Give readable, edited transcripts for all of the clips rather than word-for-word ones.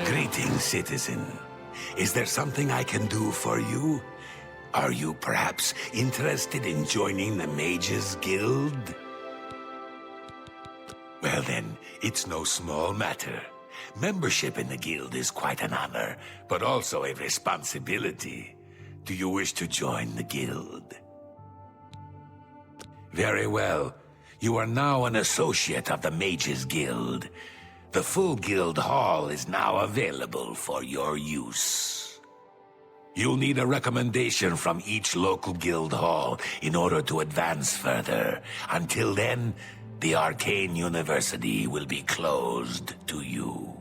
Greetings, citizen. Is there something I can do for you? Are you perhaps interested in joining the Mages Guild? Well then, it's no small matter. Membership in the guild is quite an honor, but also a responsibility. Do you wish to join the guild? Very well. You are now an associate of the Mages Guild. The full guild hall is now available for your use. You'll need a recommendation from each local guild hall in order to advance further. Until then, the Arcane University will be closed to you.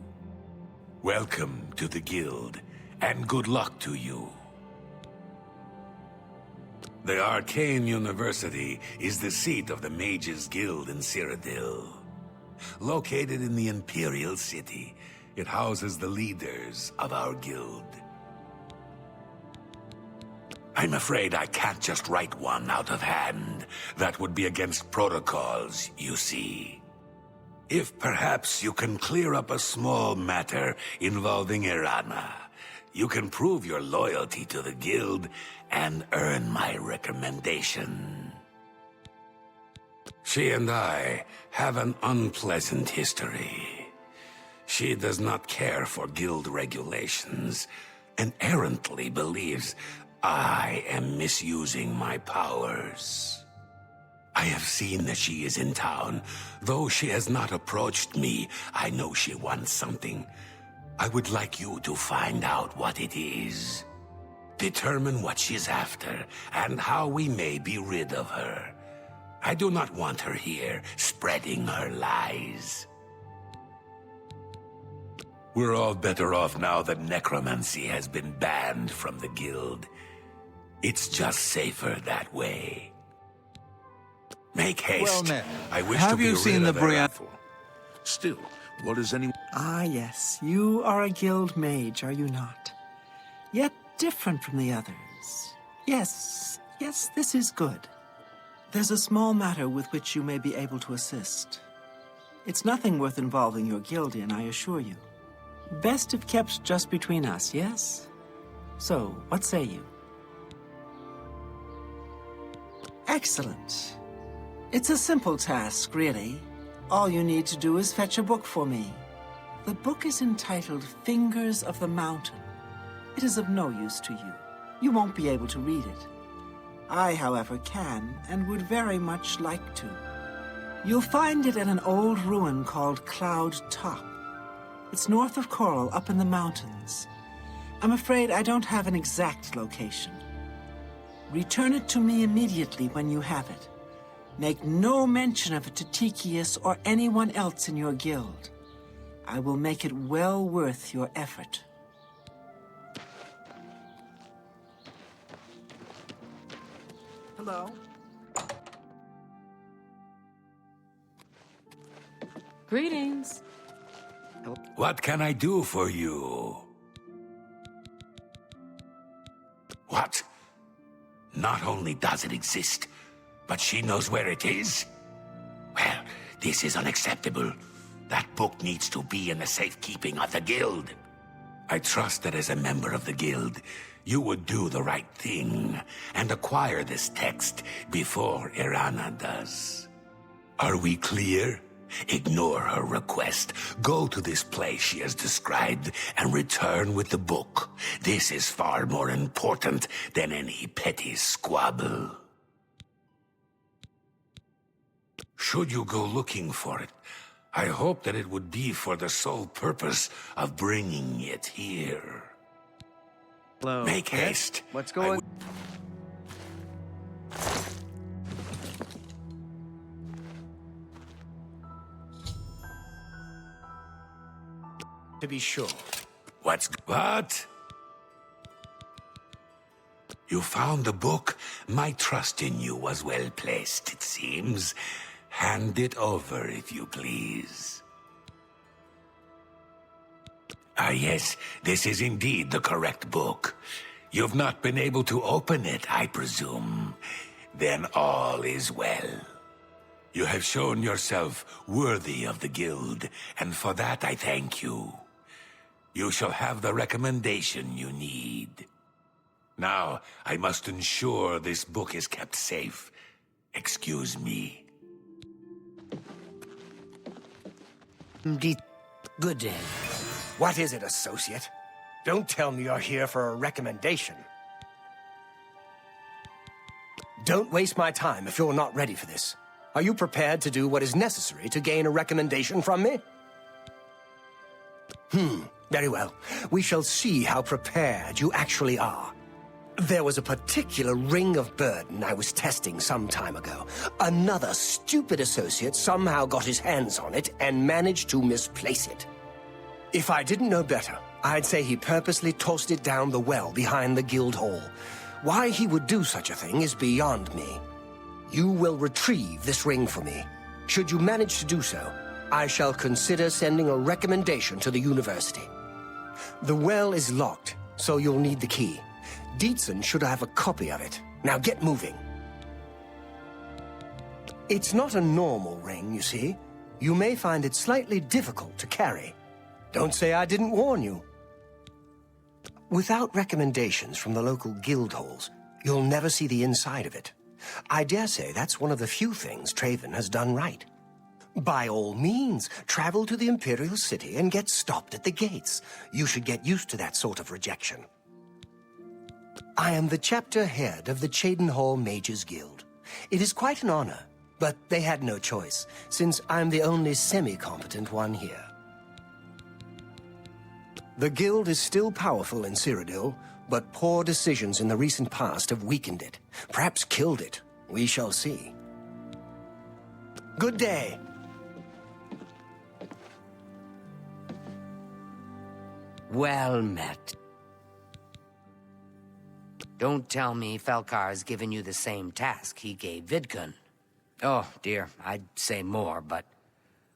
Welcome to the guild, and good luck to you. The Arcane University is the seat of the Mages Guild in Cyrodiil. Located in the Imperial City, it houses the leaders of our guild. I'm afraid I can't just write one out of hand. That would be against protocols, you see. If perhaps you can clear up a small matter involving Irana, you can prove your loyalty to the guild and earn my recommendation. She and I have an unpleasant history. She does not care for guild regulations and errantly believes I am misusing my powers. I have seen that she is in town. Though she has not approached me, I know she wants something. I would like you to find out what it is. Determine what she's after and how we may be rid of her. I do not want her here, spreading her lies. We're all better off now that necromancy has been banned from the guild. It's just safer that way. Make haste. Well met. I wish Have to be you seen the Brian? Still, what is any... Ah, yes. You are a guild mage, are you not? Yet different from the others. Yes, this is good. There's a small matter with which you may be able to assist. It's nothing worth involving your guild in, I assure you. Best if kept just between us, yes? So, what say you? Excellent. It's a simple task, really. All you need to do is fetch a book for me. The book is entitled Fingers of the Mountain. It is of no use to you. You won't be able to read it. I, however, can, and would very much like to. You'll find it at an old ruin called Cloud Top. It's north of Coral, up in the mountains. I'm afraid I don't have an exact location. Return it to me immediately when you have it. Make no mention of it to Tikius or anyone else in your guild. I will make it well worth your effort. Hello? Greetings. What can I do for you? What? Not only does it exist, but she knows where it is? Well, this is unacceptable. That book needs to be in the safekeeping of the guild. I trust that as a member of the guild, you would do the right thing and acquire this text before Irana does. Are we clear? Ignore her request. Go to this place she has described and return with the book. This is far more important than any petty squabble. Should you go looking for it, I hope that it would be for the sole purpose of bringing it here. Hello. Make haste. What's going... To be sure. What? You found the book? My trust in you was well placed, it seems. Hand it over, if you please. Ah, yes, this is indeed the correct book. You've not been able to open it, I presume. Then all is well. You have shown yourself worthy of the guild, and for that I thank you. You shall have the recommendation you need. Now, I must ensure this book is kept safe. Excuse me. Good day. What is it, associate? Don't tell me you're here for a recommendation. Don't waste my time if you're not ready for this. Are you prepared to do what is necessary to gain a recommendation from me? Very well. We shall see how prepared you actually are. There was a particular ring of burden I was testing some time ago. Another stupid associate somehow got his hands on it and managed to misplace it. If I didn't know better, I'd say he purposely tossed it down the well behind the guild hall. Why he would do such a thing is beyond me. You will retrieve this ring for me. Should you manage to do so, I shall consider sending a recommendation to the university. The well is locked, so you'll need the key. Dietzen should have a copy of it. Now get moving. It's not a normal ring, you see. You may find it slightly difficult to carry. Don't say I didn't warn you. Without recommendations from the local guild halls, you'll never see the inside of it. I dare say that's one of the few things Traven has done right. By all means, travel to the Imperial City and get stopped at the gates. You should get used to that sort of rejection. I am the chapter head of the Cheydinhal Mages Guild. It is quite an honor, but they had no choice, since I'm the only semi-competent one here. The guild is still powerful in Cyrodiil, but poor decisions in the recent past have weakened it, perhaps killed it. We shall see. Good day. Well met. Don't tell me Falcar's given you the same task he gave Vidkun. Oh, dear, I'd say more, but...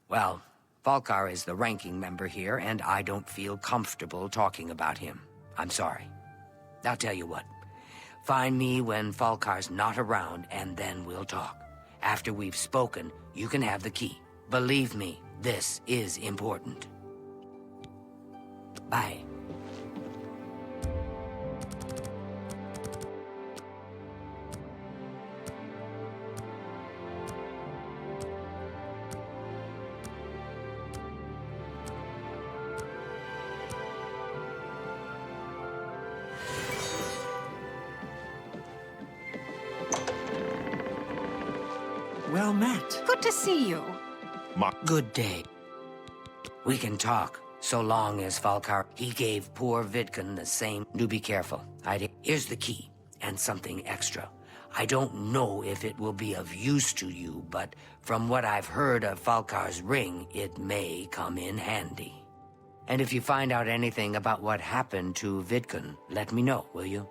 Well, Falcar is the ranking member here, and I don't feel comfortable talking about him. I'm sorry. I'll tell you what. Find me when Falcar's not around, and then we'll talk. After we've spoken, you can have the key. Believe me, this is important. Bye. Well met. Good to see you. Good day. We can talk, so long as Falcar... He gave poor Vidkun the same... Do be careful. Here's the key, and something extra. I don't know if it will be of use to you, but from what I've heard of Falcar's ring, it may come in handy. And if you find out anything about what happened to Vidkun, let me know, will you?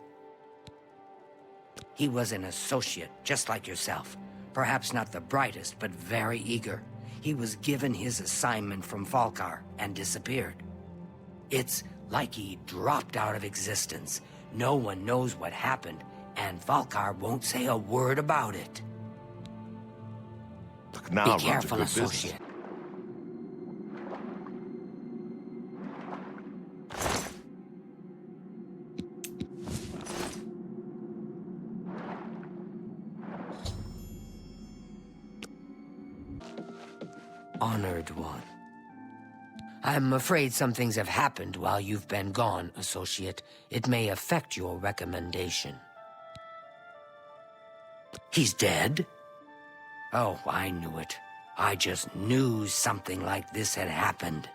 He was an associate, just like yourself. Perhaps not the brightest, but very eager. He was given his assignment from Falcar and disappeared. It's like he dropped out of existence. No one knows what happened, and Falcar won't say a word about it. Look, now Be runs a careful, good business. associate. Honored one. I'm afraid some things have happened while you've been gone, associate. It may affect your recommendation. He's dead? Oh, I knew it. I just knew something like this had happened.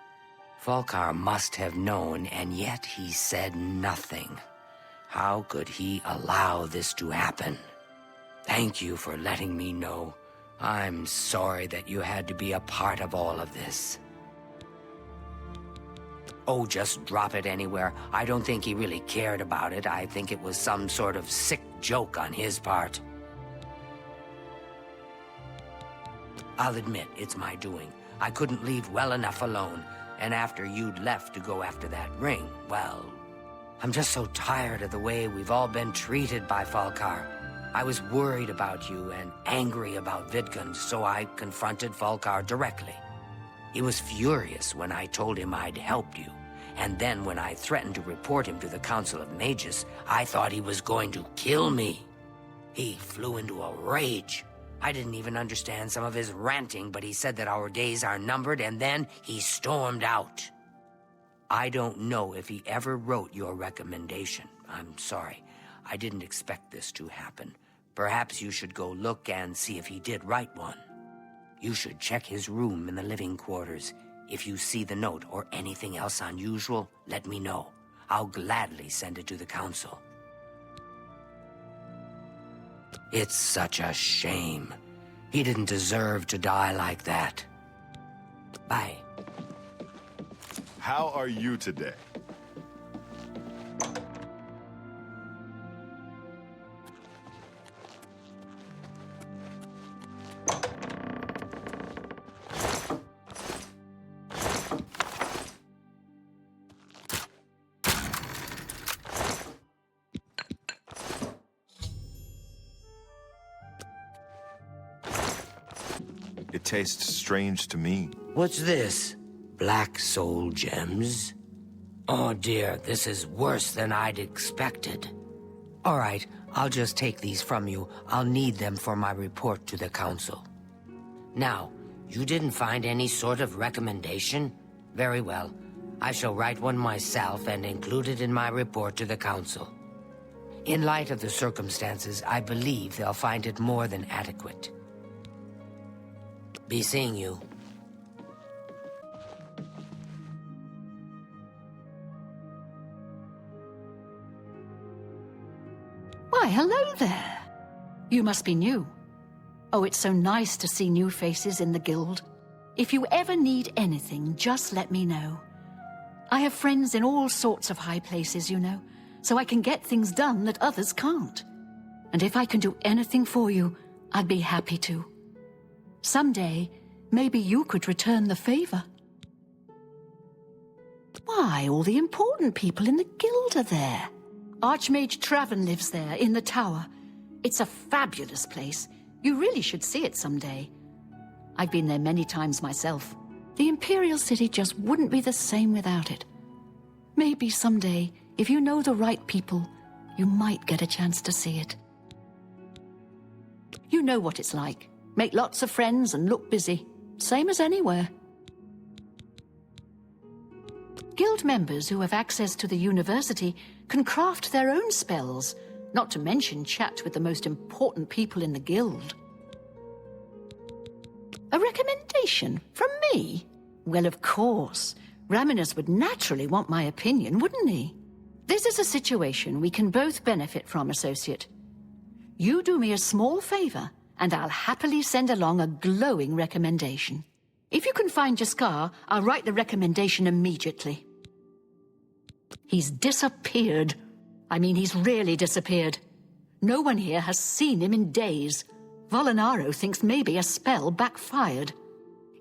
Falcar must have known, and yet he said nothing. How could he allow this to happen? Thank you for letting me know. I'm sorry that you had to be a part of all of this. Oh, just drop it anywhere. I don't think he really cared about it. I think it was some sort of sick joke on his part. I'll admit, it's my doing. I couldn't leave well enough alone, and after you'd left to go after that ring, well... I'm just so tired of the way we've all been treated by Falcar. I was worried about you and angry about Vidkun, so I confronted Falcar directly. He was furious when I told him I'd helped you, And then when I threatened to report him to the Council of Mages, I thought he was going to kill me. He flew into a rage. I didn't even understand some of his ranting, but he said that our days are numbered, and then he stormed out. I don't know if he ever wrote your recommendation. I'm sorry. I didn't expect this to happen. Perhaps you should go look and see if he did write one. You should check his room in the living quarters. If you see the note or anything else unusual, let me know. I'll gladly send it to the council. It's such a shame. He didn't deserve to die like that. Bye. How are you today? It tastes strange to me. What's this? Black soul gems? Oh dear, this is worse than I'd expected. All right, I'll just take these from you. I'll need them for my report to the council. Now, you didn't find any sort of recommendation? Very well. I shall write one myself and include it in my report to the council. In light of the circumstances, I believe they'll find it more than adequate. Be seeing you. Why, hello there. You must be new. Oh, it's so nice to see new faces in the guild. If you ever need anything, just let me know. I have friends in all sorts of high places, you know, so I can get things done that others can't. And if I can do anything for you, I'd be happy to. Someday, maybe you could return the favor. Why, all the important people in the guild are there. Archmage Traven lives there, in the tower. It's a fabulous place. You really should see it someday. I've been there many times myself. The Imperial City just wouldn't be the same without it. Maybe someday, if you know the right people, you might get a chance to see it. You know what it's like. Make lots of friends and look busy. Same as anywhere. Guild members who have access to the university can craft their own spells, not to mention chat with the most important people in the guild. A recommendation from me? Well, of course. Raminus would naturally want my opinion, wouldn't he? This is a situation we can both benefit from, Associate. You do me a small favor, and I'll happily send along a glowing recommendation. If you can find Jaskar, I'll write the recommendation immediately. He's disappeared. I mean, he's really disappeared. No one here has seen him in days. Volinaro thinks maybe a spell backfired.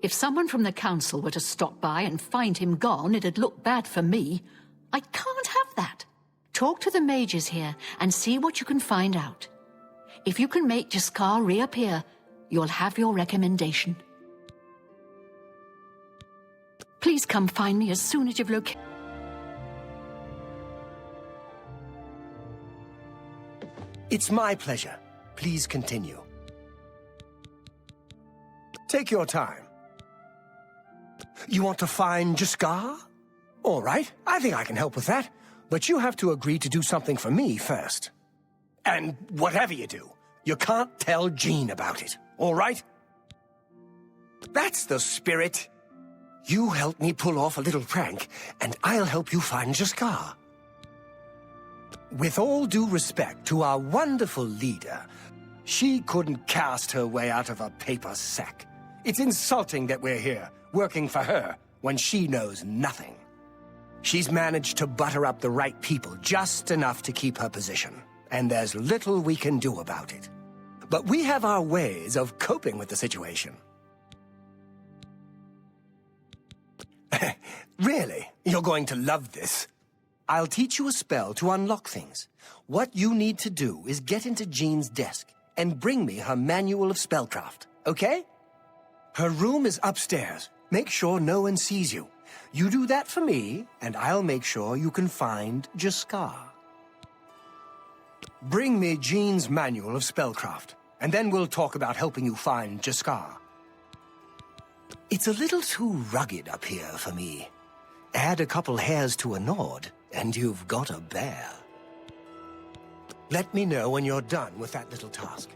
If someone from the council were to stop by and find him gone, it'd look bad for me. I can't have that. Talk to the mages here and see what you can find out. If you can make Jaskar reappear, you'll have your recommendation. Please come find me as soon as you've located. It's my pleasure. Please continue. Take your time. You want to find Jaskar? All right, I think I can help with that. But you have to agree to do something for me first. And whatever you do, you can't tell Jean about it, all right? That's the spirit. You help me pull off a little prank, and I'll help you find Jaskar. With all due respect to our wonderful leader, she couldn't cast her way out of a paper sack. It's insulting that we're here, working for her, when she knows nothing. She's managed to butter up the right people just enough to keep her position, and there's little we can do about it. But we have our ways of coping with the situation. Really, you're going to love this. I'll teach you a spell to unlock things. What you need to do is get into Jean's desk and bring me her manual of spellcraft, okay? Her room is upstairs. Make sure no one sees you. You do that for me, and I'll make sure you can find Jaskar. Bring me Jean's manual of spellcraft, and then we'll talk about helping you find Jaskar. It's a little too rugged up here for me. Add a couple hairs to a Nord, and you've got a bear. Let me know when you're done with that little task.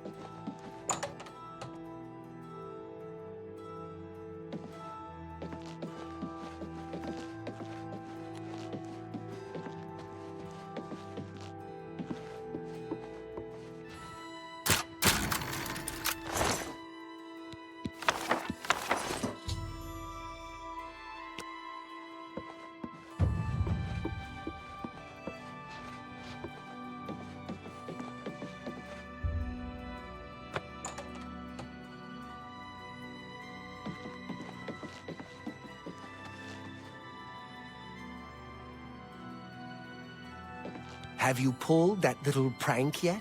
Have you pulled that little prank yet?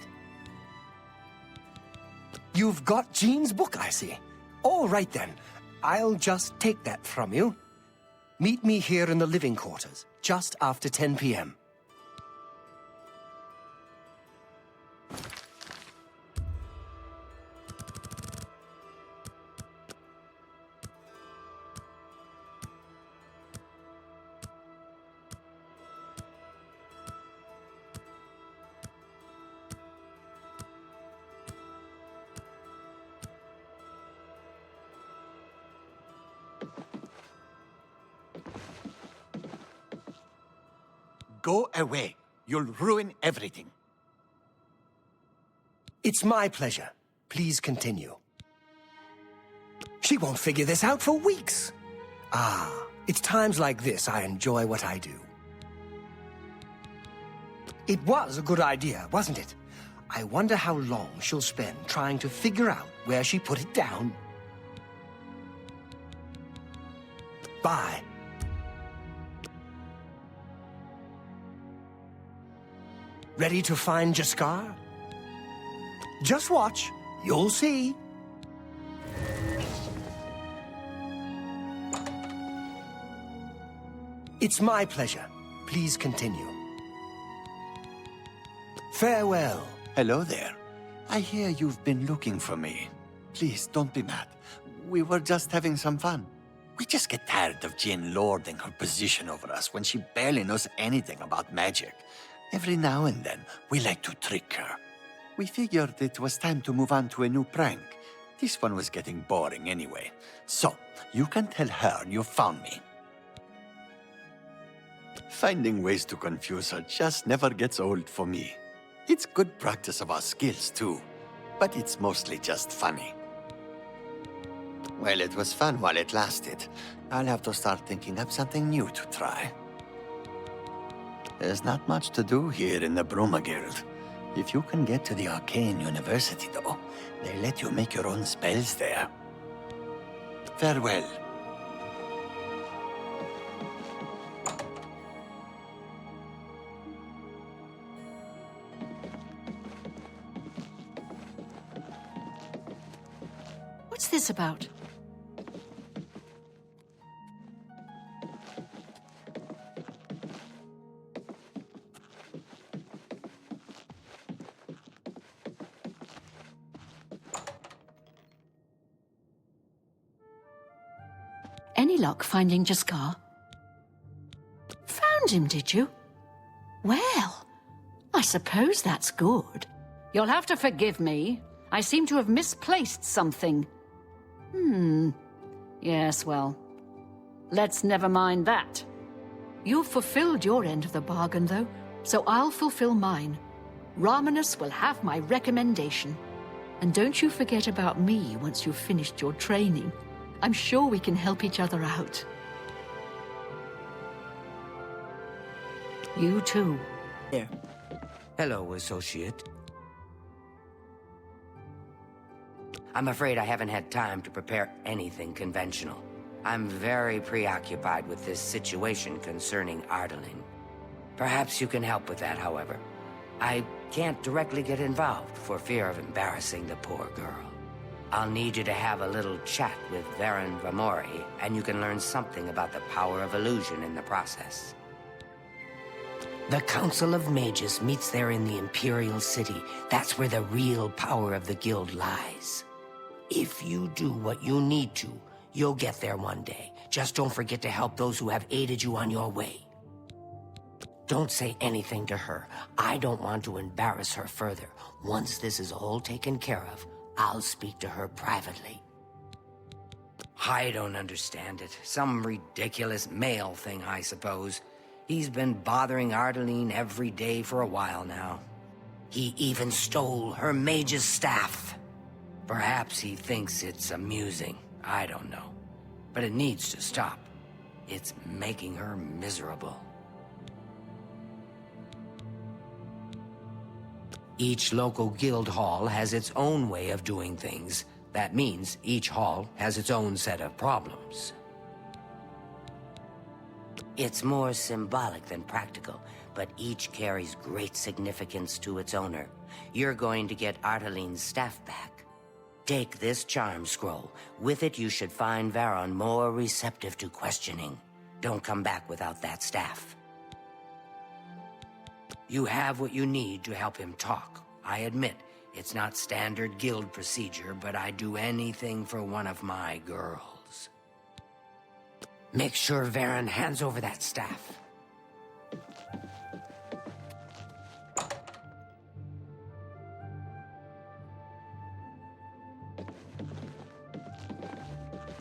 You've got Jean's book, I see. All right, then. I'll just take that from you. Meet me here in the living quarters, just after 10 p.m. Go away. You'll ruin everything. It's my pleasure. Please continue. She won't figure this out for weeks. Ah, it's times like this I enjoy what I do. It was a good idea, wasn't it? I wonder how long she'll spend trying to figure out where she put it down. Bye. Ready to find Jaskar? Just watch. You'll see. It's my pleasure. Please continue. Farewell. Hello there. I hear you've been looking for me. Please, don't be mad. We were just having some fun. We just get tired of Jean lording her position over us when she barely knows anything about magic. Every now and then, we like to trick her. We figured it was time to move on to a new prank. This one was getting boring anyway. So, you can tell her you found me. Finding ways to confuse her just never gets old for me. It's good practice of our skills, too. But it's mostly just funny. Well, it was fun while it lasted. I'll have to start thinking up something new to try. There's not much to do here in the Bruma Guild. If you can get to the Arcane University, though, they let you make your own spells there. Farewell. What's this about? Any luck finding Jaskar? Found him, did you? Well, I suppose that's good. You'll have to forgive me. I seem to have misplaced something. Yes, well, let's never mind that. You've fulfilled your end of the bargain, though, so I'll fulfill mine. Ramanus will have my recommendation. And don't you forget about me once you've finished your training. I'm sure we can help each other out. You too. There. Hello, associate. I'm afraid I haven't had time to prepare anything conventional. I'm very preoccupied with this situation concerning Ardaling. Perhaps you can help with that, however. I can't directly get involved for fear of embarrassing the poor girl. I'll need you to have a little chat with Varen Vamori, and you can learn something about the power of illusion in the process. The Council of Mages meets there in the Imperial City. That's where the real power of the guild lies. If you do what you need to, you'll get there one day. Just don't forget to help those who have aided you on your way. Don't say anything to her. I don't want to embarrass her further. Once this is all taken care of, I'll speak to her privately. I don't understand it. Some ridiculous male thing, I suppose. He's been bothering Ardeline every day for a while now. He even stole her mage's staff. Perhaps he thinks it's amusing. I don't know. But it needs to stop. It's making her miserable. Each local guild hall has its own way of doing things. That means each hall has its own set of problems. It's more symbolic than practical, but each carries great significance to its owner. You're going to get Arteline's staff back. Take this charm scroll. With it, you should find Varon more receptive to questioning. Don't come back without that staff. You have what you need to help him talk. I admit, it's not standard guild procedure, but I'd do anything for one of my girls. Make sure Varen hands over that staff.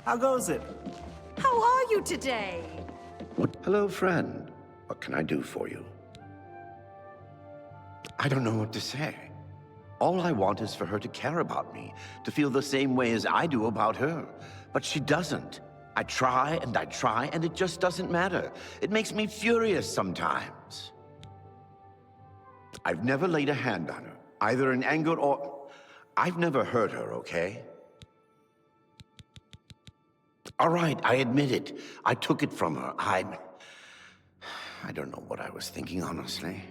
How goes it? How are you today? Hello, friend. What can I do for you? I don't know what to say. All I want is for her to care about me, to feel the same way as I do about her. But she doesn't. I try, and it just doesn't matter. It makes me furious sometimes. I've never laid a hand on her, either in anger or... I've never hurt her, okay? All right, I admit it. I took it from her. I don't know what I was thinking, honestly.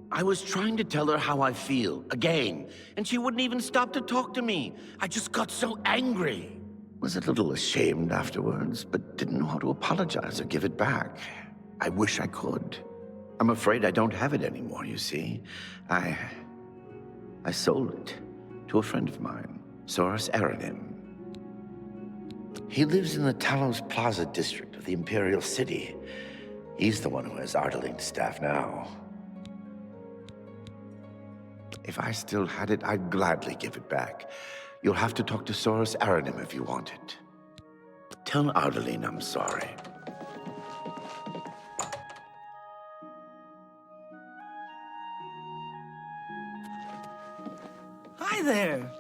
I was trying to tell her how I feel, again, and she wouldn't even stop to talk to me. I just got so angry. Was a little ashamed afterwards, but didn't know how to apologize or give it back. I wish I could. I'm afraid I don't have it anymore, you see. I sold it to a friend of mine, Soros Aranim. He lives in the Talos Plaza district of the Imperial City. He's the one who has Ardeline's staff now. If I still had it, I'd gladly give it back. You'll have to talk to Soros Aranim if you want it. Tell Ardeline I'm sorry. Hi there.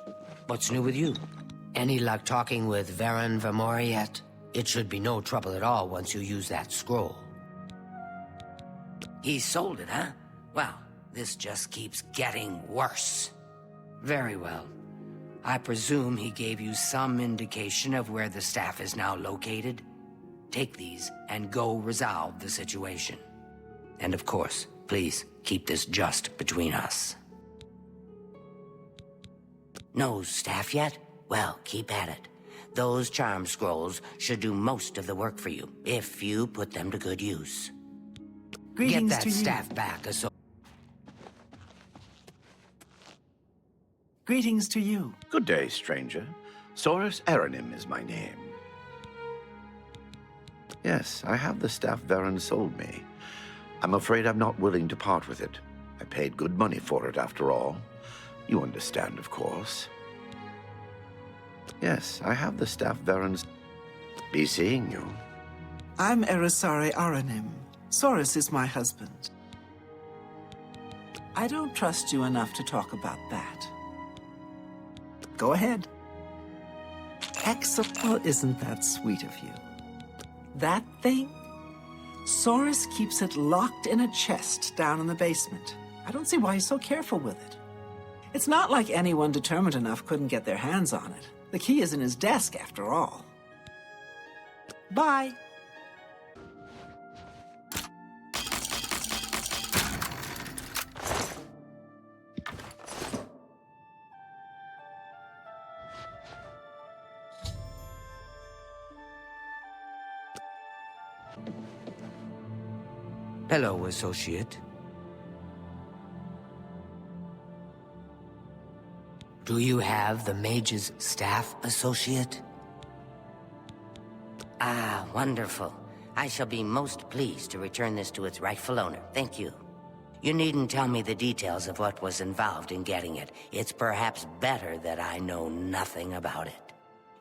What's new with you? Any luck talking with Varen Vamori yet? It should be no trouble at all once you use that scroll. He sold it, huh? Well, this just keeps getting worse. Very well. I presume he gave you some indication of where the staff is now located? Take these and go resolve the situation. And of course, please keep this just between us. No staff yet? Well, keep at it. Those charm scrolls should do most of the work for you, if you put them to good use. Greetings Get to that you. staff back, so... Greetings to you. Good day, stranger. Soros Aranim is my name. Yes, I have the staff Varen sold me. I'm afraid I'm not willing to part with it. I paid good money for it, after all. You understand, of course. Yes, I have the staff Varen's... Be seeing you. I'm Erisare Aranim. Soros is my husband. I don't trust you enough to talk about that. Go ahead. Hexapla isn't that sweet of you. That thing? Soros keeps it locked in a chest down in the basement. I don't see why he's so careful with it. It's not like anyone determined enough couldn't get their hands on it. The key is in his desk, after all. Bye. Hello, associate. Do you have the mage's staff, associate? Ah, wonderful. I shall be most pleased to return this to its rightful owner. Thank you. You needn't tell me the details of what was involved in getting it. It's perhaps better that I know nothing about it.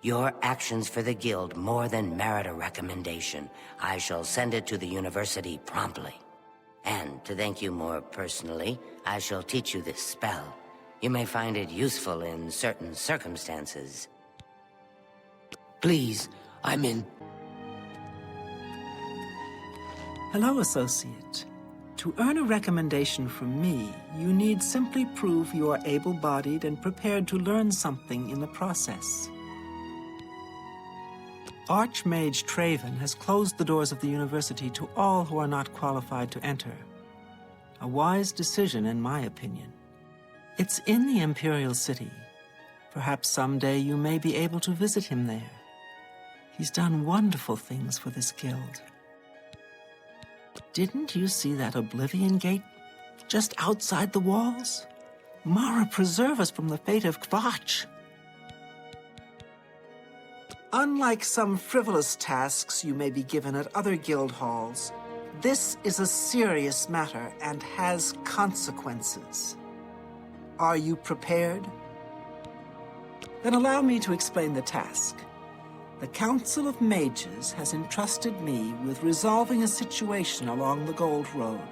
Your actions for the guild more than merit a recommendation. I shall send it to the university promptly. And to thank you more personally, I shall teach you this spell. You may find it useful in certain circumstances. Please, I'm in... Hello, associate. To earn a recommendation from me, you need simply prove you are able-bodied and prepared to learn something in the process. Archmage Traven has closed the doors of the university to all who are not qualified to enter. A wise decision, in my opinion. It's in the Imperial City. Perhaps someday you may be able to visit him there. He's done wonderful things for this guild. Didn't you see that Oblivion gate just outside the walls? Mara, preserve us from the fate of Kvatch. Unlike some frivolous tasks you may be given at other guild halls, this is a serious matter and has consequences. Are you prepared? Then allow me to explain the task. The Council of Mages has entrusted me with resolving a situation along the Gold Road.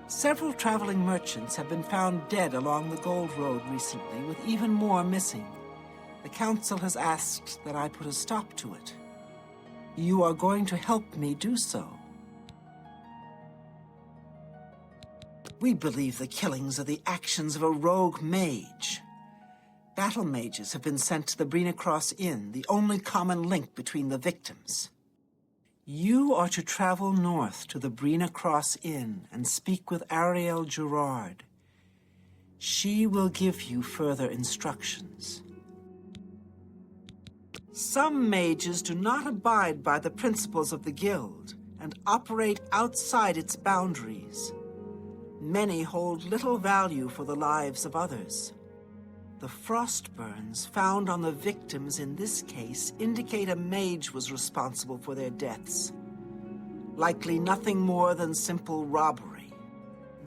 Several traveling merchants have been found dead along the Gold Road recently, with even more missing. The Council has asked that I put a stop to it. You are going to help me do so. We believe the killings are the actions of a rogue mage. Battle mages have been sent to the Brina Cross Inn, the only common link between the victims. You are to travel north to the Brina Cross Inn and speak with Ariel Gerard. She will give you further instructions. Some mages do not abide by the principles of the guild and operate outside its boundaries. Many hold little value for the lives of others. The frost burns found on the victims in this case indicate a mage was responsible for their deaths. Likely nothing more than simple robbery.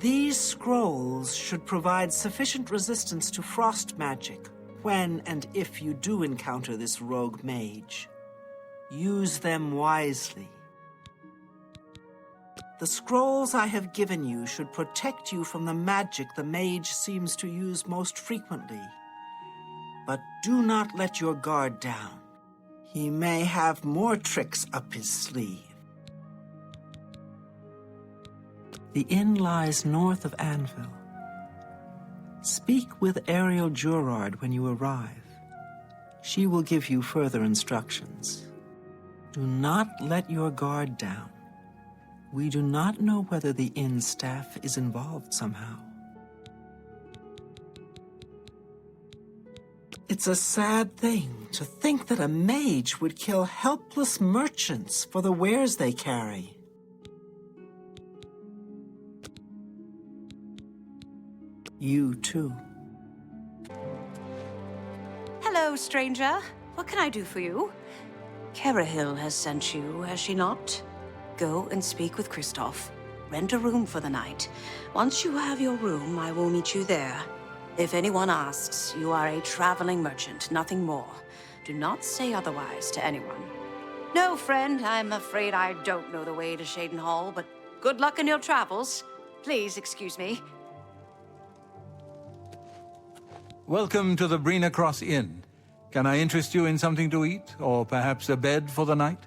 These scrolls should provide sufficient resistance to frost magic when and if you do encounter this rogue mage. Use them wisely. The scrolls I have given you should protect you from the magic the mage seems to use most frequently. But do not let your guard down. He may have more tricks up his sleeve. The inn lies north of Anvil. Speak with Ariel Gerard when you arrive. She will give you further instructions. Do not let your guard down. We do not know whether the inn staff is involved somehow. It's a sad thing to think that a mage would kill helpless merchants for the wares they carry. You too. Hello, stranger. What can I do for you? Kerahil has sent you, has she not? Go and speak with Kristoff. Rent a room for the night. Once you have your room, I will meet you there. If anyone asks, you are a traveling merchant, nothing more. Do not say otherwise to anyone. No, friend, I'm afraid I don't know the way to Shaden Hall, but good luck in your travels. Please excuse me. Welcome to the Brina Cross Inn. Can I interest you in something to eat, or perhaps a bed for the night?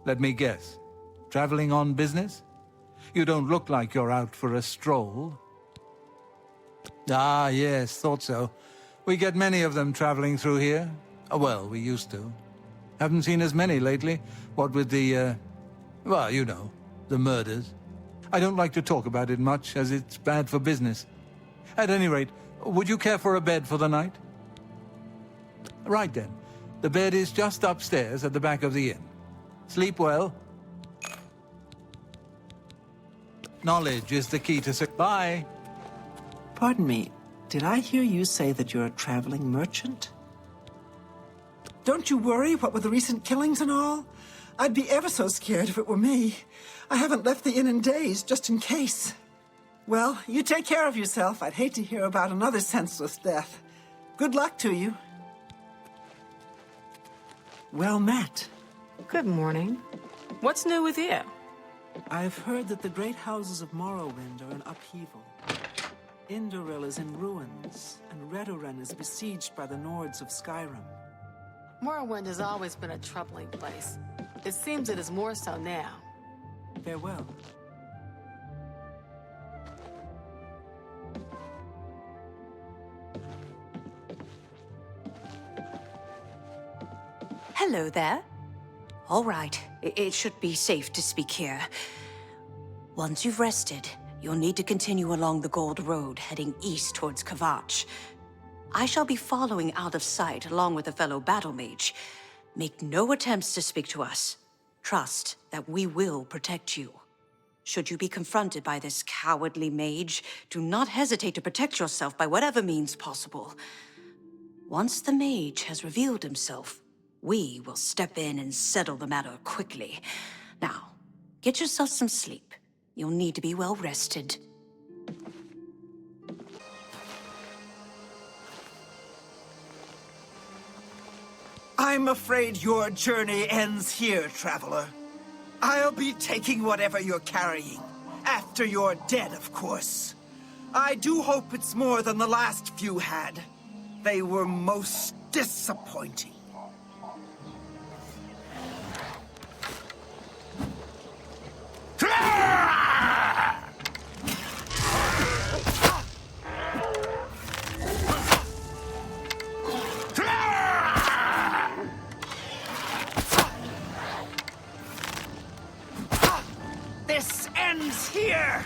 Let me guess. Traveling on business? You don't look like you're out for a stroll. Ah, yes, thought so. We get many of them traveling through here. Well, we used to. Haven't seen as many lately. What with the, well, you know, the murders. I don't like to talk about it much, as it's bad for business. At any rate, would you care for a bed for the night? Right then. The bed is just upstairs at the back of the inn. Sleep well. Knowledge is the key to Bye. Pardon me, did I hear you say that you're a traveling merchant? Don't you worry, what with the recent killings and all? I'd be ever so scared if it were me. I haven't left the inn in days, just in case. Well, you take care of yourself. I'd hate to hear about another senseless death. Good luck to you. Well met. Good morning. What's new with you? I've heard that the great houses of Morrowind are in upheaval. Indoril is in ruins, and Redoran is besieged by the Nords of Skyrim. Morrowind has always been a troubling place. It seems it is more so now. Farewell. Hello there. All right, it should be safe to speak here. Once you've rested, you'll need to continue along the Gold Road, heading east towards Kvatch. I shall be following out of sight along with a fellow battle mage. Make no attempts to speak to us. Trust that we will protect you. Should you be confronted by this cowardly mage, do not hesitate to protect yourself by whatever means possible. Once the mage has revealed himself, we will step in and settle the matter quickly. Now, get yourself some sleep. You'll need to be well rested. I'm afraid your journey ends here, traveler. I'll be taking whatever you're carrying. After you're dead, of course. I do hope it's more than the last few had. They were most disappointing. This ends here!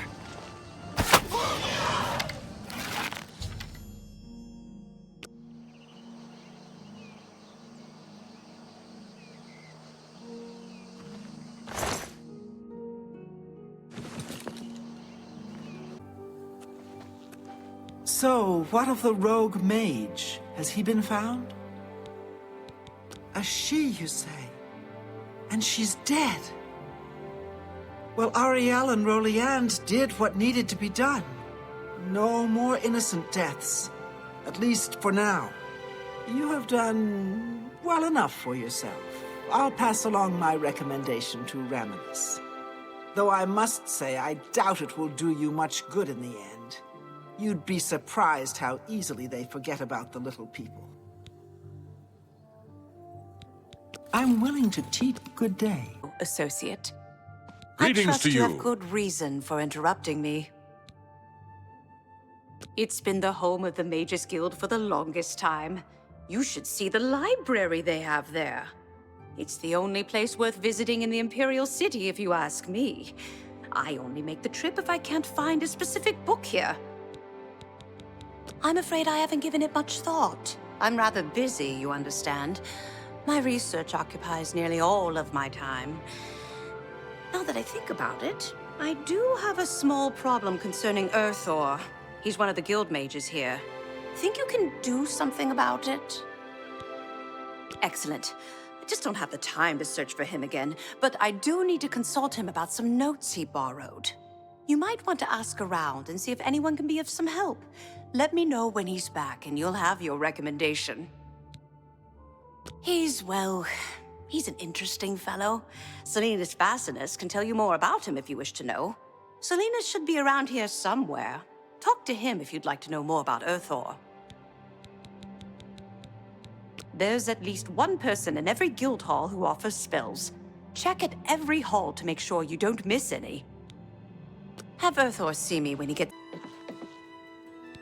So, what of the rogue mage? Has he been found? A she, you say? And she's dead? Well, Ariel and Roliand did what needed to be done. No more innocent deaths. At least for now. You have done well enough for yourself. I'll pass along my recommendation to Raminus. Though I must say, I doubt it will do you much good in the end. You'd be surprised how easily they forget about the little people. I'm willing to teach. Good day. Associate. Greetings I trust to you have you. good reason for interrupting me. It's been the home of the Mages Guild for the longest time. You should see the library they have there. It's the only place worth visiting in the Imperial City, if you ask me. I only make the trip if I can't find a specific book here. I'm afraid I haven't given it much thought. I'm rather busy, you understand. My research occupies nearly all of my time. Now that I think about it, I do have a small problem concerning Earthor. He's one of the guild mages here. Think you can do something about it? Excellent. I just don't have the time to search for him again, but I do need to consult him about some notes he borrowed. You might want to ask around and see if anyone can be of some help. Let me know when he's back and you'll have your recommendation. He's an interesting fellow. Salinas Fascinus can tell you more about him if you wish to know. Salinas should be around here somewhere. Talk to him if you'd like to know more about Earthor. There's at least one person in every guild hall who offers spells. Check at every hall to make sure you don't miss any. Have Earthor see me when he gets...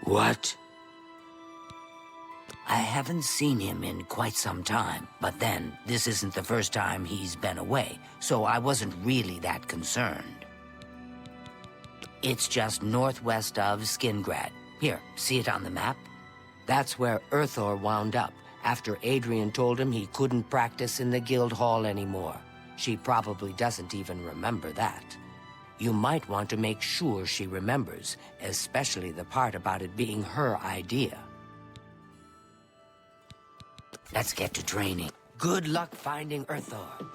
What? I haven't seen him in quite some time, but then, this isn't the first time he's been away, so I wasn't really that concerned. It's just northwest of Skingrad. Here, see it on the map? That's where Earthor wound up, after Adrian told him he couldn't practice in the guild hall anymore. She probably doesn't even remember that. You might want to make sure she remembers, especially the part about it being her idea. Let's get to training. Good luck finding Earthor.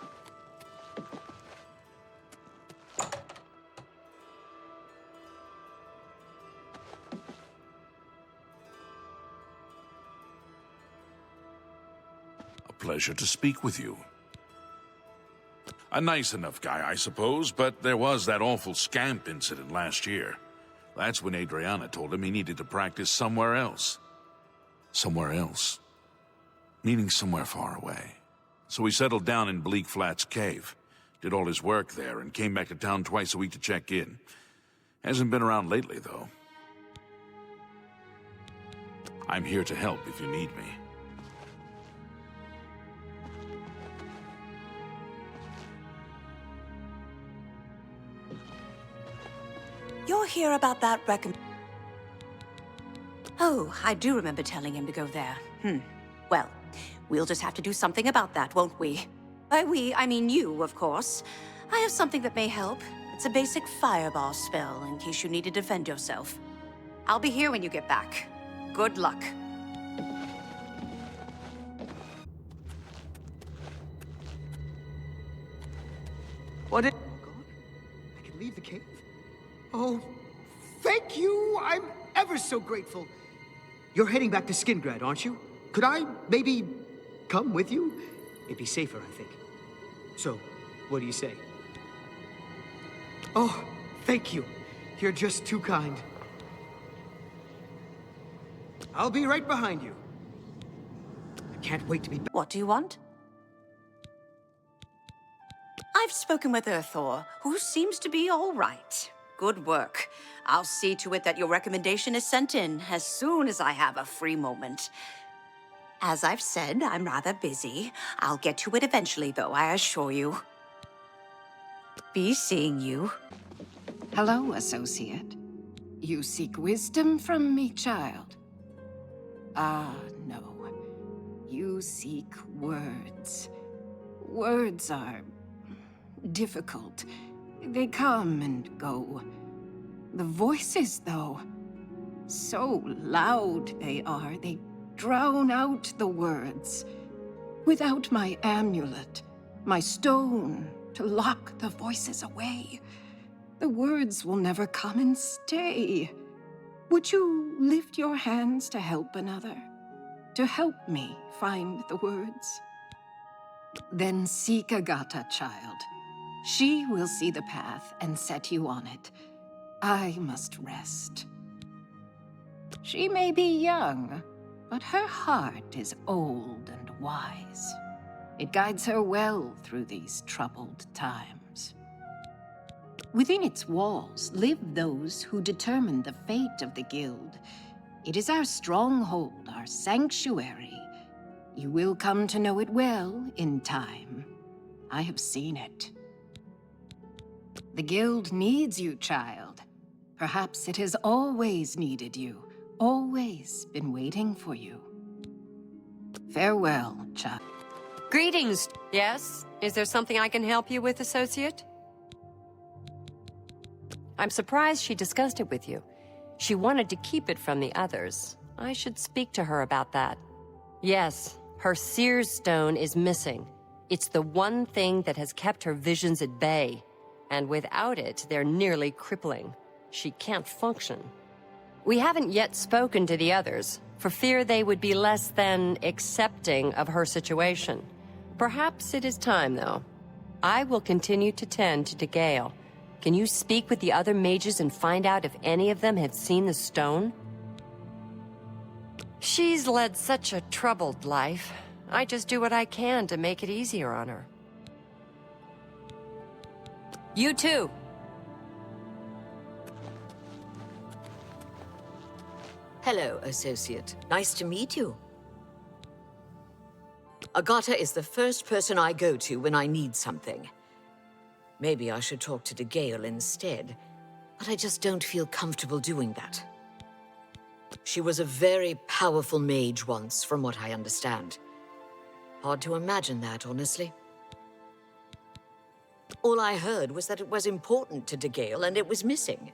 A pleasure to speak with you. A nice enough guy, I suppose, but there was that awful scamp incident last year. That's when Adriana told him he needed to practice somewhere else. Somewhere else. Meaning somewhere far away. So he settled down in Bleak Flats Cave, did all his work there, and came back to town twice a week to check in. Hasn't been around lately, though. I'm here to help if you need me. You're here about that Oh, I do remember telling him to go there. Well, we'll just have to do something about that, won't we? By we, I mean you, of course. I have something that may help. It's a basic fireball spell, in case you need to defend yourself. I'll be here when you get back. Good luck. What did... Oh, God. I can leave the cave? Oh, thank you! I'm ever so grateful. You're heading back to Skingrad, aren't you? Could I maybe come with you? It'd be safer, I think. So, what do you say? Oh, thank you. You're just too kind. I'll be right behind you. I can't wait to be back. What do you want? I've spoken with Earthor, who seems to be all right. Good work. I'll see to it that your recommendation is sent in as soon as I have a free moment. As I've said, I'm rather busy. I'll get to it eventually, though, I assure you. Be seeing you. Hello, associate. You seek wisdom from me, child? Ah, no. You seek words. Words are difficult. They come and go. The voices, though, so loud they are, they drown out the words. Without my amulet, my stone to lock the voices away, the words will never come and stay. Would you lift your hands to help another? To help me find the words? Then seek Agata, child. She will see the path and set you on it. I must rest. She may be young, but her heart is old and wise. It guides her well through these troubled times. Within its walls live those who determine the fate of the guild. It is our stronghold, our sanctuary. You will come to know it well in time. I have seen it. The guild needs you, child. Perhaps it has always needed you, always been waiting for you. Farewell, child. Greetings. Yes? Is there something I can help you with, associate? I'm surprised she discussed it with you. She wanted to keep it from the others. I should speak to her about that. Yes, her Seer's Stone is missing. It's the one thing that has kept her visions at bay. And without it, they're nearly crippling. She can't function. We haven't yet spoken to the others, for fear they would be less than accepting of her situation. Perhaps it is time, though. I will continue to tend to Gale. Can you speak with the other mages and find out if any of them have seen the stone? She's led such a troubled life. I just do what I can to make it easier on her. You too. Hello, associate. Nice to meet you. Agata is the first person I go to when I need something. Maybe I should talk to Gale instead, but I just don't feel comfortable doing that. She was a very powerful mage once, from what I understand. Hard to imagine that, honestly. All I heard was that it was important to DeGale and it was missing.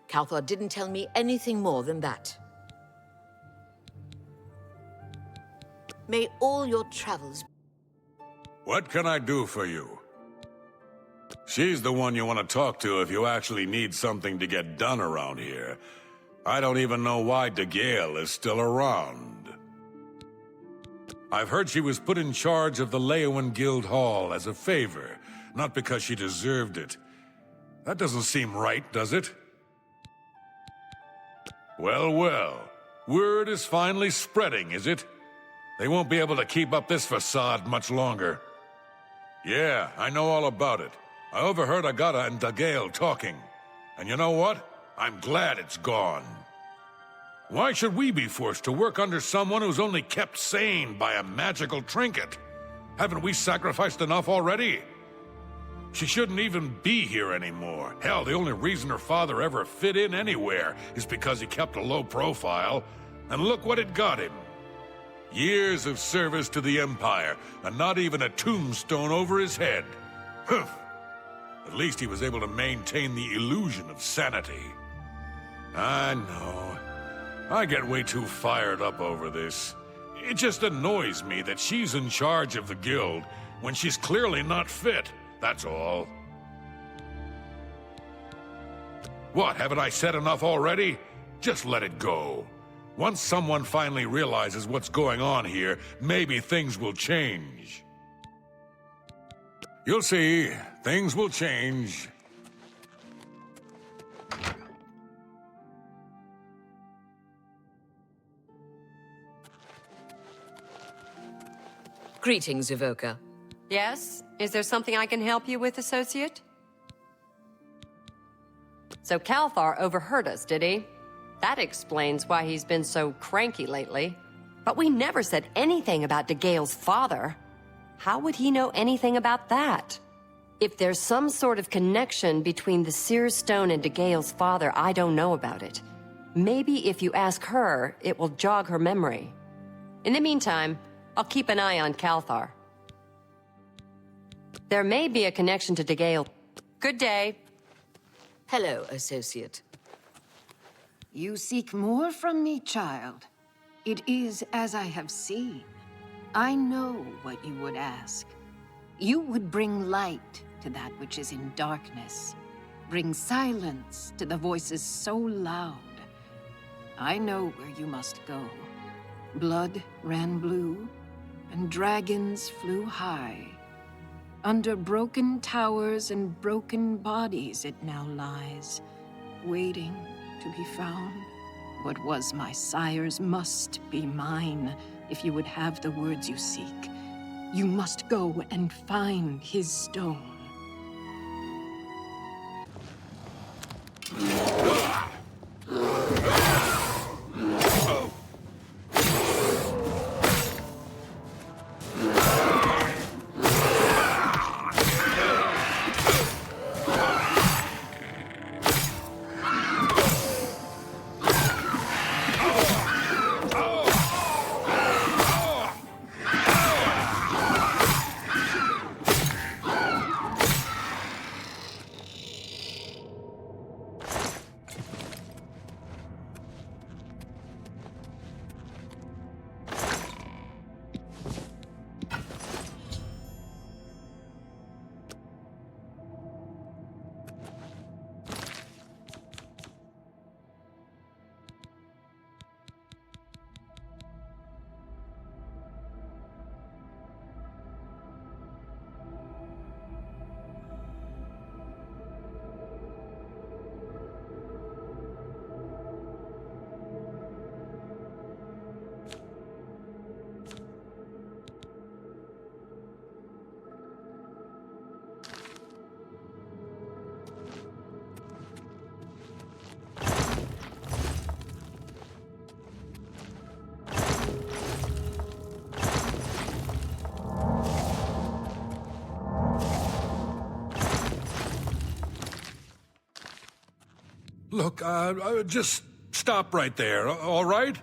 Calthar didn't tell me anything more than that. May all your travels... What can I do for you? She's the one you want to talk to if you actually need something to get done around here. I don't even know why DeGale is still around. I've heard she was put in charge of the Leowen Guild Hall as a favor, not because she deserved it. That doesn't seem right, does it? Well, well. Word is finally spreading, is it? They won't be able to keep up this facade much longer. Yeah, I know all about it. I overheard Agata and DeGale talking. And you know what? I'm glad it's gone. Why should we be forced to work under someone who's only kept sane by a magical trinket? Haven't we sacrificed enough already? She shouldn't even be here anymore. Hell, the only reason her father ever fit in anywhere is because he kept a low profile. And look what it got him. Years of service to the Empire, and not even a tombstone over his head. Humph. At least he was able to maintain the illusion of sanity. I know. I get way too fired up over this. It just annoys me that she's in charge of the guild when she's clearly not fit, that's all. What, haven't I said enough already? Just let it go. Once someone finally realizes what's going on here, maybe things will change. You'll see, things will change. Greetings, Evoker. Yes? Is there something I can help you with, Associate? So Calthar overheard us, did he? That explains why he's been so cranky lately. But we never said anything about DeGale's father. How would he know anything about that? If there's some sort of connection between the Seer Stone and DeGale's father, I don't know about it. Maybe if you ask her, it will jog her memory. In the meantime, I'll keep an eye on Calthar. There may be a connection to DeGale. Good day. Hello, Associate. You seek more from me, child. It is as I have seen. I know what you would ask. You would bring light to that which is in darkness. Bring silence to the voices so loud. I know where you must go. Blood ran blue, and dragons flew high. Under broken towers and broken bodies it now lies, waiting to be found. What was my sire's must be mine, if you would have the words you seek. You must go and find his stone. Look, just stop right there, all right?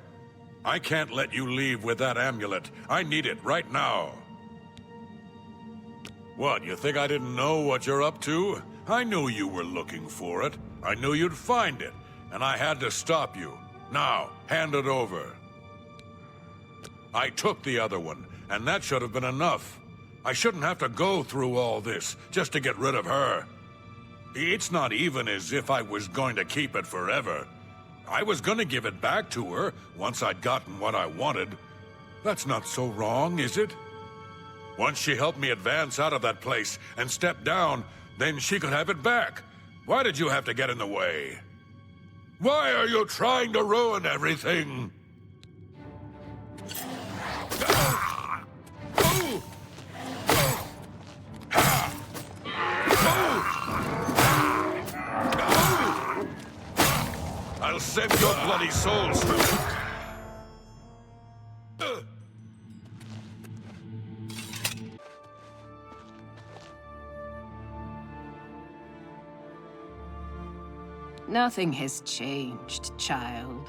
I can't let you leave with that amulet. I need it right now. What, you think I didn't know what you're up to? I knew you were looking for it. I knew you'd find it, and I had to stop you. Now, hand it over. I took the other one, and that should have been enough. I shouldn't have to go through all this just to get rid of her. It's not even as if I was going to keep it forever. I was going to give it back to her once I'd gotten what I wanted. That's not so wrong, is it? Once she helped me advance out of that place and step down, then she could have it back. Why did you have to get in the way? Why are you trying to ruin everything? I'll send your bloody souls to... Nothing has changed, child.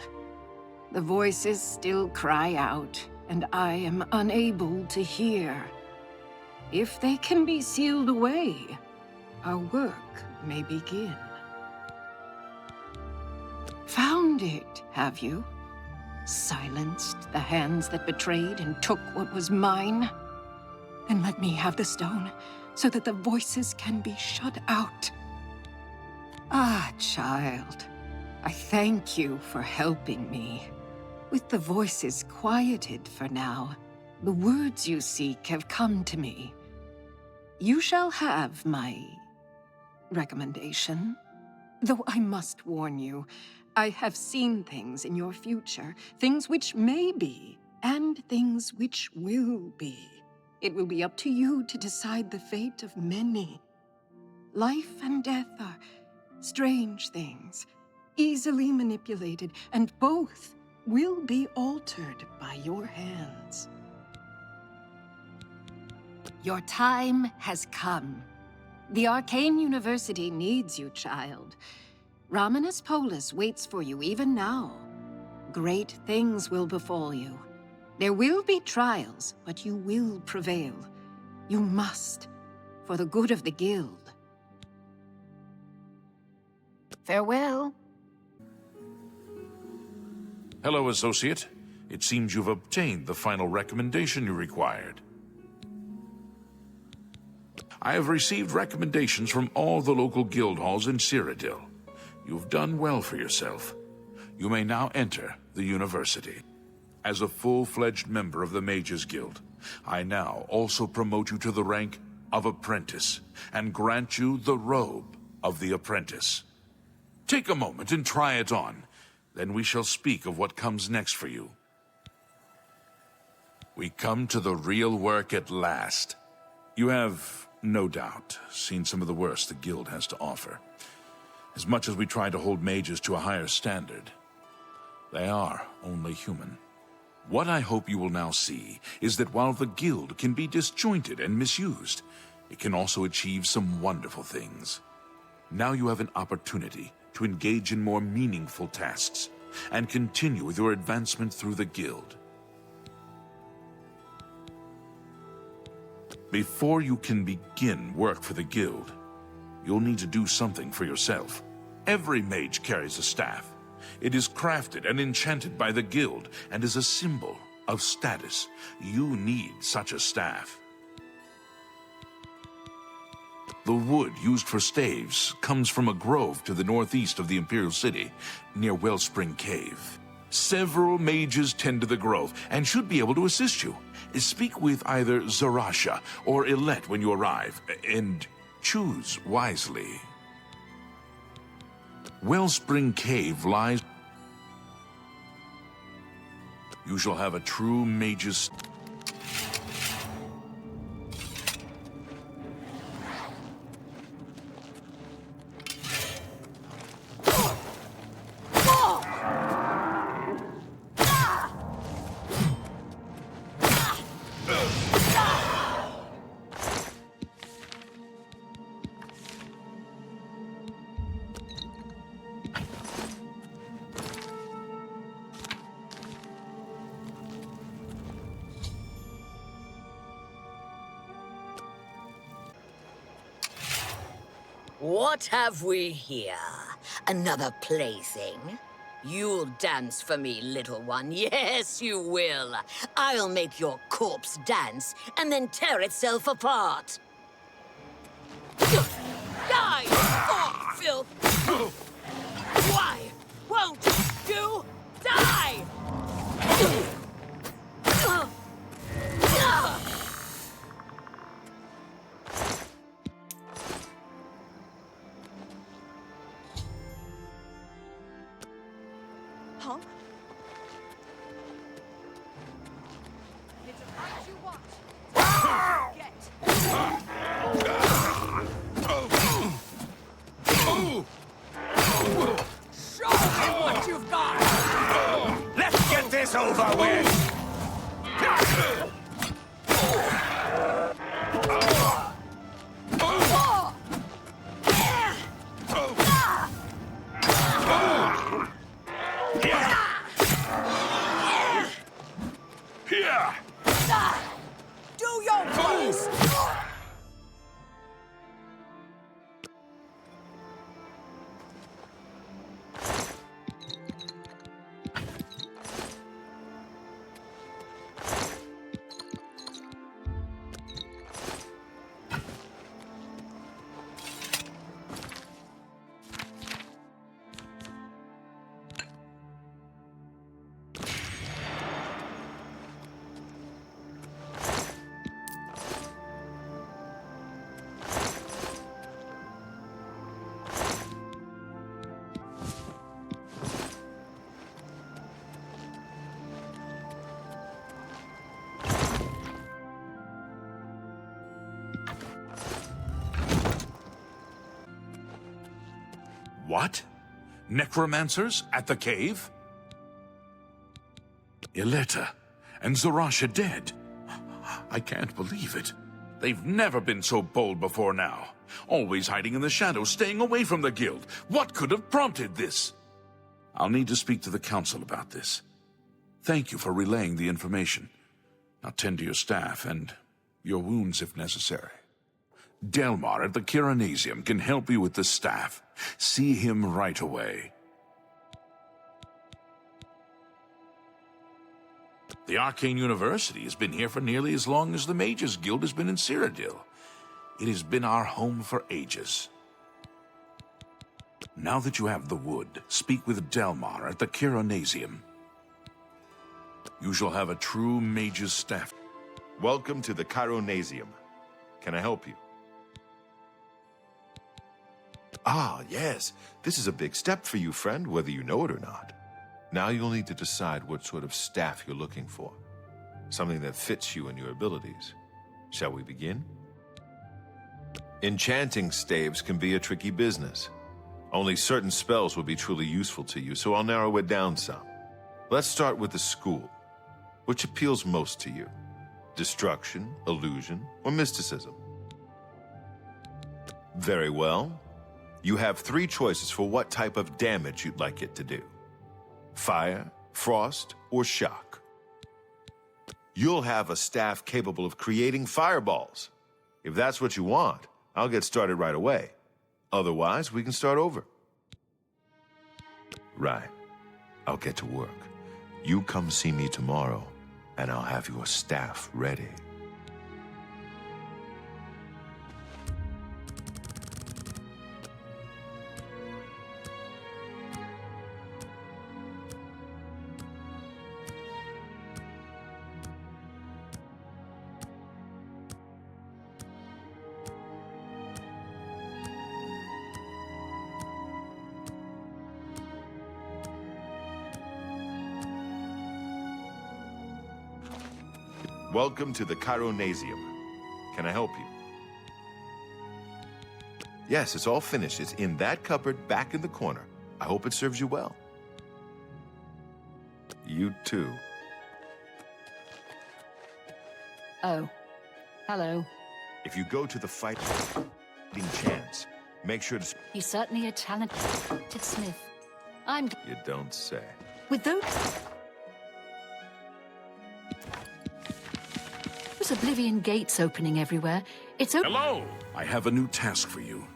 The voices still cry out, and I am unable to hear. If they can be sealed away, our work may begin. Found it, have you? Silenced the hands that betrayed and took what was mine? Then let me have the stone, so that the voices can be shut out. Ah, child, I thank you for helping me. With the voices quieted for now, the words you seek have come to me. You shall have my recommendation. Though I must warn you, I have seen things in your future, things which may be, and things which will be. It will be up to you to decide the fate of many. Life and death are strange things, easily manipulated, and both will be altered by your hands. Your time has come. The Arcane University needs you, child. Romanus Polus waits for you even now. Great things will befall you. There will be trials, but you will prevail. You must, for the good of the guild. Farewell. Hello, Associate. It seems you've obtained the final recommendation you required. I have received recommendations from all the local guild halls in Cyrodiil. You've done well for yourself. You may now enter the university. As a full-fledged member of the Mages Guild, I now also promote you to the rank of Apprentice and grant you the robe of the Apprentice. Take a moment and try it on. Then we shall speak of what comes next for you. We come to the real work at last. You have, no doubt, seen some of the worst the Guild has to offer. As much as we try to hold mages to a higher standard, they are only human. What I hope you will now see is that while the Guild can be disjointed and misused, it can also achieve some wonderful things. Now you have an opportunity to engage in more meaningful tasks and continue with your advancement through the Guild. Before you can begin work for the Guild, you'll need to do something for yourself. Every mage carries a staff. It is crafted and enchanted by the Guild and is a symbol of status. You need such a staff. The wood used for staves comes from a grove to the northeast of the Imperial City, near Wellspring Cave. Several mages tend to the grove and should be able to assist you. Speak with either Zarasha or Ilette when you arrive, and choose wisely. Wellspring Cave lies... You shall have a true mage's... What have we here? Another plaything? You'll dance for me, little one. Yes, you will. I'll make your corpse dance and then tear itself apart. Die, orc filth! Why won't you die? Huh? It's a fight you want. Show me what you've got! Let's get this over with! Here! Do your place! What? Necromancers at the cave? Ileta and Zarasha dead. I can't believe it. They've never been so bold before now. Always hiding in the shadows, staying away from the guild. What could have prompted this? I'll need to speak to the council about this. Thank you for relaying the information. Now tend to your staff and your wounds if necessary. Delmar at the Kiranasium can help you with the staff. See him right away. The Arcane University has been here for nearly as long as the Mages Guild has been in Cyrodiil. It has been our home for ages. Now that you have the wood, speak with Delmar at the Kiranasium. You shall have a true mage's staff. Welcome to the Chironasium. Can I help you? Ah, yes. This is a big step for you, friend, whether you know it or not. Now you'll need to decide what sort of staff you're looking for. Something that fits you and your abilities. Shall we begin? Enchanting staves can be a tricky business. Only certain spells will be truly useful to you, so I'll narrow it down some. Let's start with the school. Which appeals most to you? Destruction, illusion, or mysticism? Very well. You have 3 choices for what type of damage you'd like it to do. Fire, frost, or shock. You'll have a staff capable of creating fireballs. If that's what you want, I'll get started right away. Otherwise, we can start over. Right. I'll get to work. You come see me tomorrow, and I'll have your staff ready. Welcome to the Chironasium. Can I help you? Yes, it's all finished. It's in that cupboard back in the corner. I hope it serves you well. You too. Oh. Hello. If you go to the fighting chance, make sure to... He's certainly a talented smith. You don't say. With those... There's Oblivion gates opening everywhere. It's open. Hello! I have a new task for you.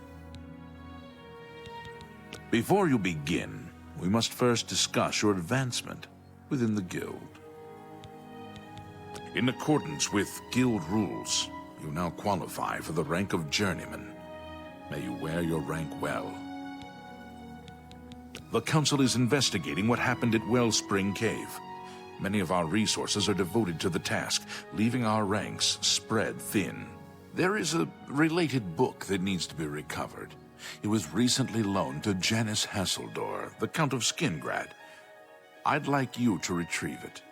Before you begin, we must first discuss your advancement within the guild. In accordance with guild rules, you now qualify for the rank of journeyman. May you wear your rank well. The Council is investigating what happened at Wellspring Cave. Many of our resources are devoted to the task, leaving our ranks spread thin. There is a related book that needs to be recovered. It was recently loaned to Janice Hasseldor, the Count of Skingrad. I'd like you to retrieve it.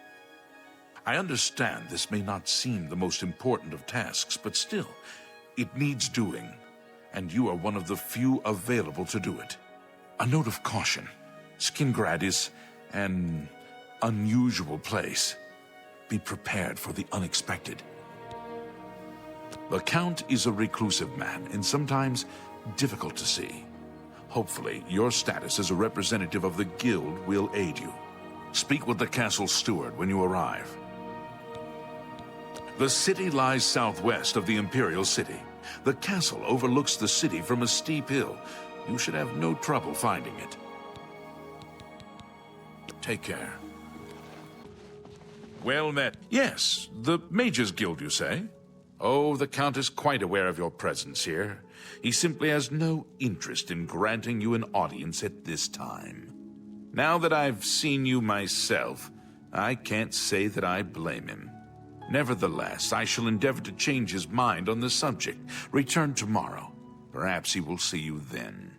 I understand this may not seem the most important of tasks, but still, it needs doing, and you are one of the few available to do it. A note of caution. Skingrad is an unusual place. Be prepared for the unexpected. The Count is a reclusive man, and sometimes difficult to see. Hopefully, your status as a representative of the guild will aid you. Speak with the castle steward when you arrive. The city lies southwest of the Imperial City. The castle overlooks the city from a steep hill. You should have no trouble finding it. Take care. Well met. Yes, the Mages Guild, you say? Oh, the Count is quite aware of your presence here. He simply has no interest in granting you an audience at this time. Now that I've seen you myself, I can't say that I blame him. Nevertheless, I shall endeavor to change his mind on the subject. Return tomorrow. Perhaps he will see you then.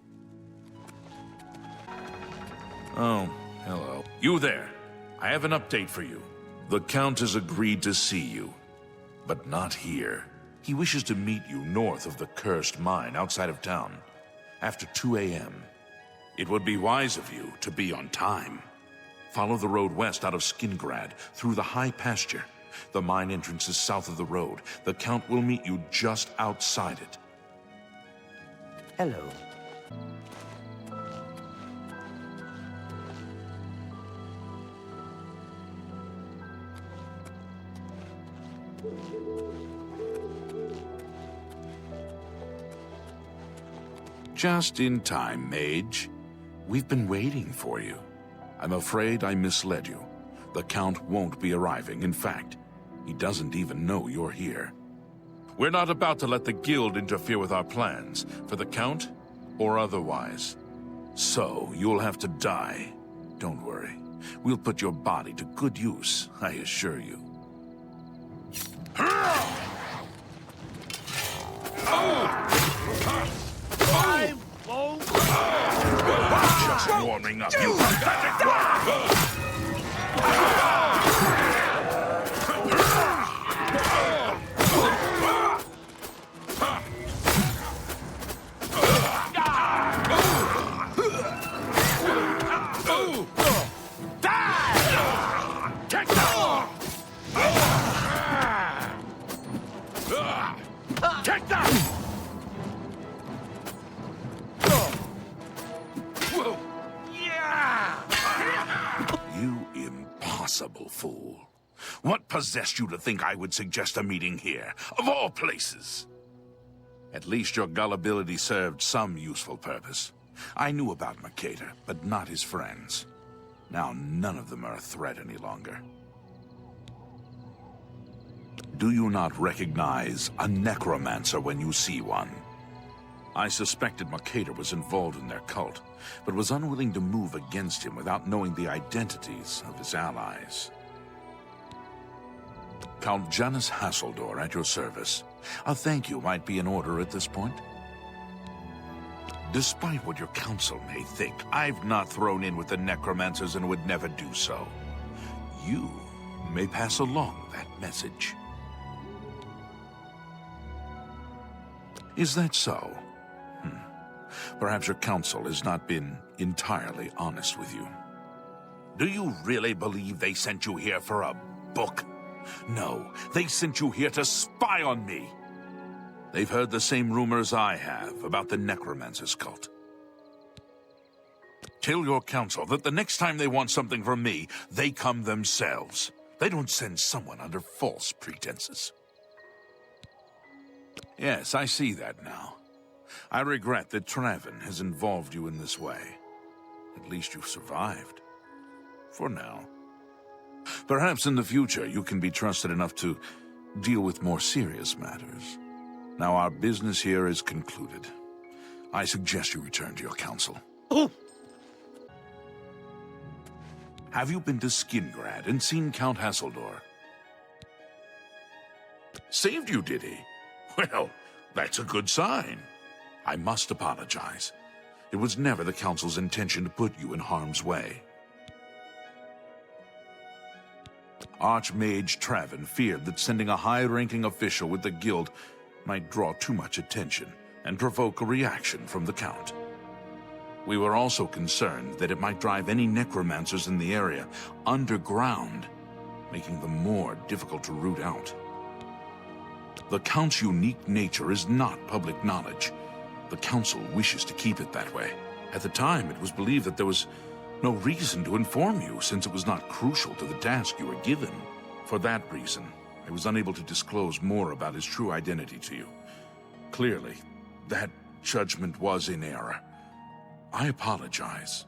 Oh, hello. You there. I have an update for you. The Count has agreed to see you, but not here. He wishes to meet you north of the cursed mine outside of town, after 2 a.m. It would be wise of you to be on time. Follow the road west out of Skingrad, through the high pasture. The mine entrance is south of the road. The Count will meet you just outside it. Hello. Just in time, Mage. We've been waiting for you. I'm afraid I misled you. The Count won't be arriving. In fact, he doesn't even know you're here. We're not about to let the Guild interfere with our plans, for the Count or otherwise. So, you'll have to die. Don't worry. We'll put your body to good use, I assure you. I won't. Just warming up, you pathetic. Take that! You impossible fool. What possessed you to think I would suggest a meeting here, of all places? At least your gullibility served some useful purpose. I knew about Mercator, but not his friends. Now none of them are a threat any longer. Do you not recognize a necromancer when you see one? I suspected Mercator was involved in their cult, but was unwilling to move against him without knowing the identities of his allies. Count Janice Hasseldor at your service. A thank you might be in order at this point. Despite what your council may think, I've not thrown in with the necromancers and would never do so. You may pass along that message. Is that so? Perhaps your council has not been entirely honest with you. Do you really believe they sent you here for a book? No, they sent you here to spy on me. They've heard the same rumors I have about the Necromancer's cult. Tell your council that the next time they want something from me, they come themselves. They don't send someone under false pretenses. Yes, I see that now. I regret that Traven has involved you in this way. At least you've survived. For now. Perhaps in the future you can be trusted enough to deal with more serious matters. Now our business here is concluded. I suggest you return to your council. Oh! Have you been to Skingrad and seen Count Hasseldor? Saved you, did he? Well, that's a good sign. I must apologize. It was never the Council's intention to put you in harm's way. Archmage Travin feared that sending a high-ranking official with the guild might draw too much attention and provoke a reaction from the Count. We were also concerned that it might drive any necromancers in the area underground, making them more difficult to root out. The Count's unique nature is not public knowledge. The Council wishes to keep it that way. At the time, it was believed that there was no reason to inform you, since it was not crucial to the task you were given. For that reason, I was unable to disclose more about his true identity to you. Clearly, that judgment was in error. I apologize.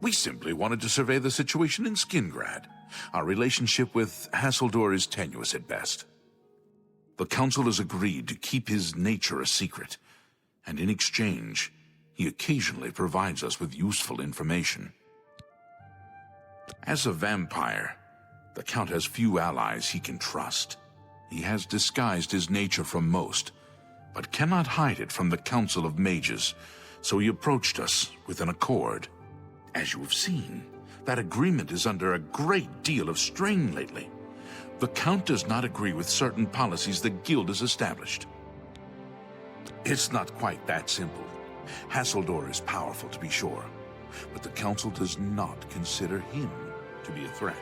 We simply wanted to survey the situation in Skingrad. Our relationship with Hasseldor is tenuous at best. The Council has agreed to keep his nature a secret, and in exchange, he occasionally provides us with useful information. As a vampire, the Count has few allies he can trust. He has disguised his nature from most, but cannot hide it from the Council of Mages, so he approached us with an accord. As you have seen, that agreement is under a great deal of strain lately. The Count does not agree with certain policies the Guild has established. It's not quite that simple. Hasseldor is powerful, to be sure, but the Council does not consider him to be a threat.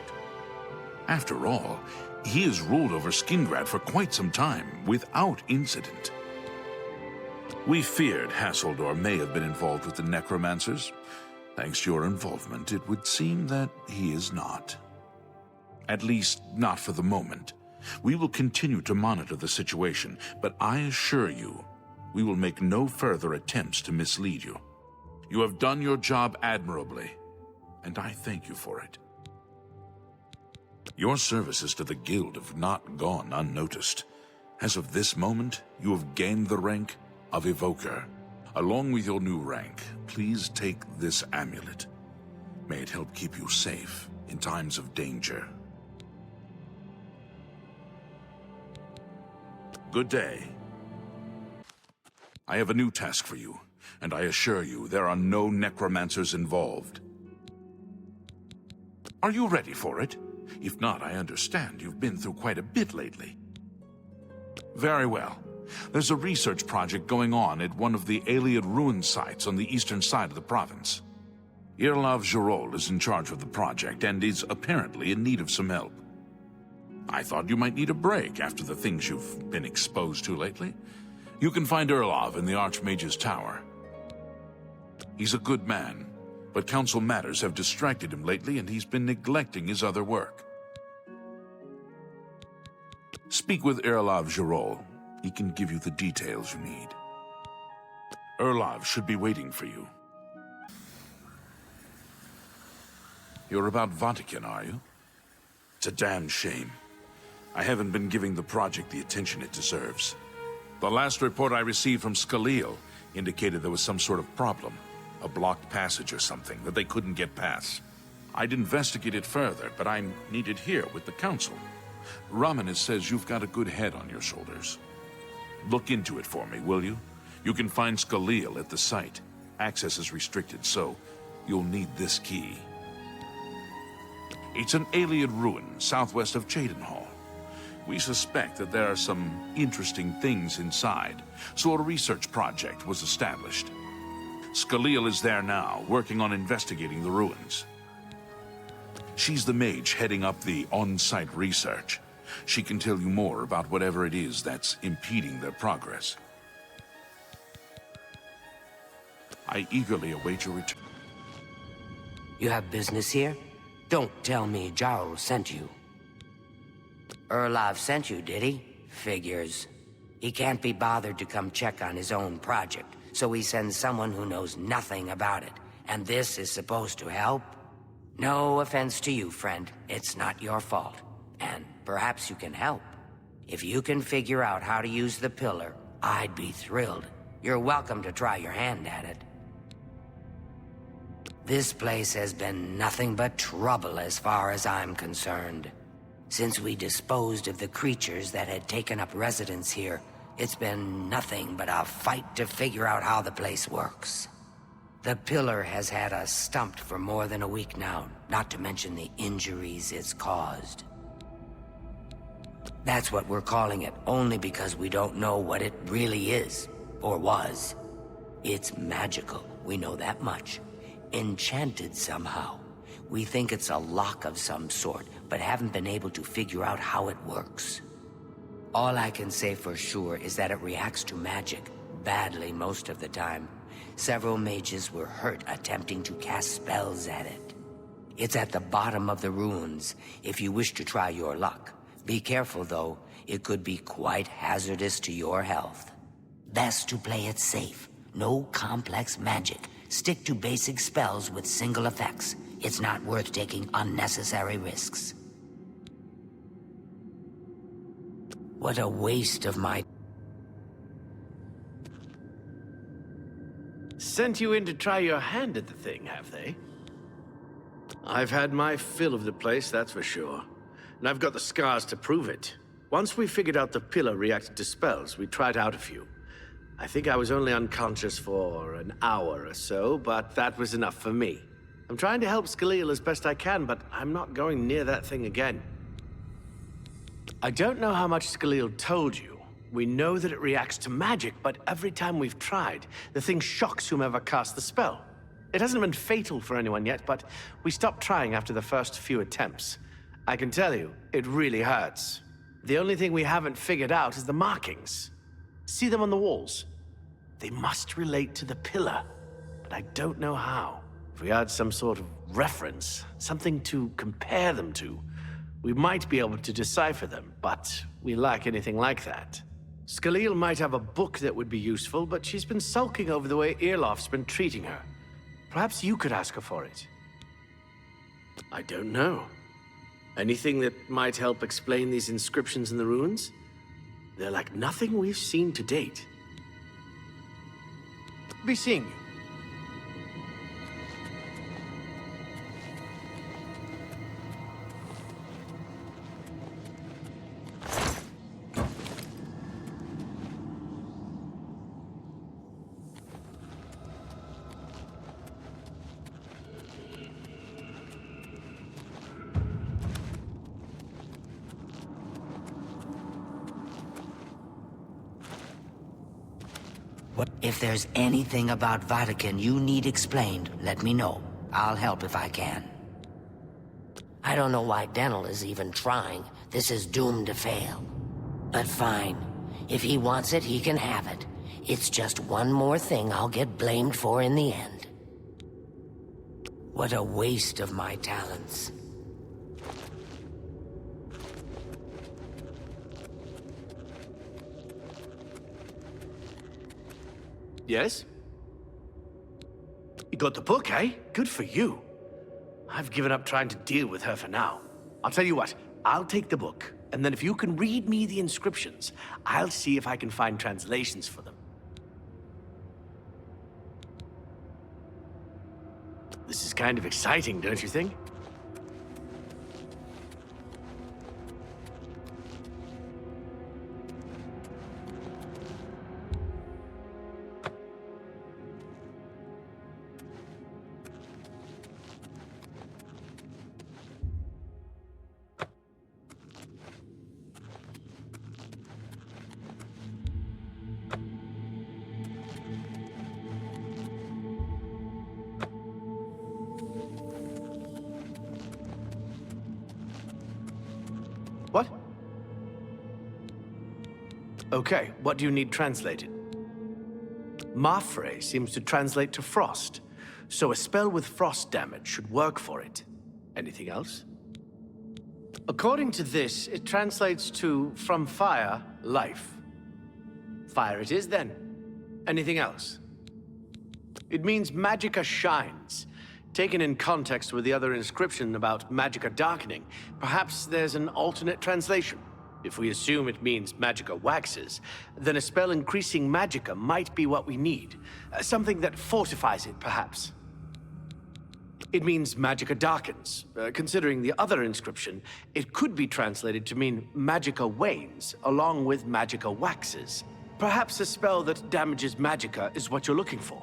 After all, he has ruled over Skingrad for quite some time, without incident. We feared Hasseldor may have been involved with the necromancers. Thanks to your involvement, it would seem that he is not. At least, not for the moment. We will continue to monitor the situation, but I assure you, we will make no further attempts to mislead you. You have done your job admirably, and I thank you for it. Your services to the Guild have not gone unnoticed. As of this moment, you have gained the rank of Evoker. Along with your new rank, please take this amulet. May it help keep you safe in times of danger. Good day. I have a new task for you, and I assure you there are no necromancers involved. Are you ready for it? If not, I understand you've been through quite a bit lately. Very well. There's a research project going on at one of the Iliad ruin sites on the eastern side of the province. Irlav Jirol is in charge of the project and is apparently in need of some help. I thought you might need a break after the things you've been exposed to lately. You can find Irlav in the Archmage's Tower. He's a good man, but council matters have distracted him lately and he's been neglecting his other work. Speak with Irlav Jirol. He can give you the details you need. Irlav should be waiting for you. You're about Vatican, are you? It's a damn shame. I haven't been giving the project the attention it deserves. The last report I received from Scaleel indicated there was some sort of problem, a blocked passage or something that they couldn't get past. I'd investigate it further, but I'm needed here with the council. Ramanis says you've got a good head on your shoulders. Look into it for me, will you? You can find Scaleel at the site. Access is restricted, so you'll need this key. It's an Iliad ruin southwest of Cheydinhall. We suspect that there are some interesting things inside, so a research project was established. Scaleel is there now, working on investigating the ruins. She's the mage heading up the on-site research. She can tell you more about whatever it is that's impeding their progress. I eagerly await your return. You have business here? Don't tell me Jarl sent you. Irlav sent you, did he? Figures. He can't be bothered to come check on his own project, so he sends someone who knows nothing about it. and this is supposed to help? No offense to you, friend. It's not your fault. And perhaps you can help. If you can figure out how to use the pillar, I'd be thrilled. You're welcome to try your hand at it. This place has been nothing but trouble as far as I'm concerned. Since we disposed of the creatures that had taken up residence here, it's been nothing but a fight to figure out how the place works. The pillar has had us stumped for more than a week now, not to mention the injuries it's caused. That's what we're calling it, only because we don't know what it really is, or was. It's magical, we know that much. Enchanted somehow. We think it's a lock of some sort, but haven't been able to figure out how it works. All I can say for sure is that it reacts to magic, badly most of the time. Several mages were hurt attempting to cast spells at it. It's at the bottom of the ruins, if you wish to try your luck. Be careful though, it could be quite hazardous to your health. Best to play it safe. No complex magic. Stick to basic spells with single effects. It's not worth taking unnecessary risks. What a waste of my... Sent you in to try your hand at the thing, have they? I've had my fill of the place, that's for sure. And I've got the scars to prove it. Once we figured out the pillar reacted to spells, we tried out a few. I think I was only unconscious for an hour or so, but that was enough for me. I'm trying to help Skeleel as best I can, but I'm not going near that thing again. I don't know how much Skeleel told you. We know that it reacts to magic, but every time we've tried, the thing shocks whomever cast the spell. It hasn't been fatal for anyone yet, but we stopped trying after the first few attempts. I can tell you, it really hurts. The only thing we haven't figured out is the markings. See them on the walls? They must relate to the pillar, but I don't know how. If we had some sort of reference, something to compare them to, we might be able to decipher them, but we lack anything like that. Skeleel might have a book that would be useful, but she's been sulking over the way Earloff's been treating her. Perhaps you could ask her for it. I don't know. Anything that might help explain these inscriptions in the ruins? They're like nothing we've seen to date. Be seeing you. If there's anything about Vatican you need explained, let me know. I'll help if I can. I don't know why Dental is even trying. This is doomed to fail. But fine. If he wants it, he can have it. It's just one more thing I'll get blamed for in the end. What a waste of my talents. Yes? You got the book, eh? Good for you. I've given up trying to deal with her for now. I'll tell you what, I'll take the book, and then if you can read me the inscriptions, I'll see if I can find translations for them. This is kind of exciting, don't you think? What? Okay, what do you need translated? Mafre seems to translate to frost, so a spell with frost damage should work for it. Anything else? According to this, it translates to from fire, life. Fire it is then. Anything else? It means Magicka shines. Taken in context with the other inscription about Magicka darkening, perhaps there's an alternate translation. If we assume it means Magicka waxes, then a spell increasing Magicka might be what we need. Something that fortifies it, perhaps. It means Magicka darkens. Considering the other inscription, it could be translated to mean Magicka wanes, along with Magicka waxes. Perhaps a spell that damages Magicka is what you're looking for.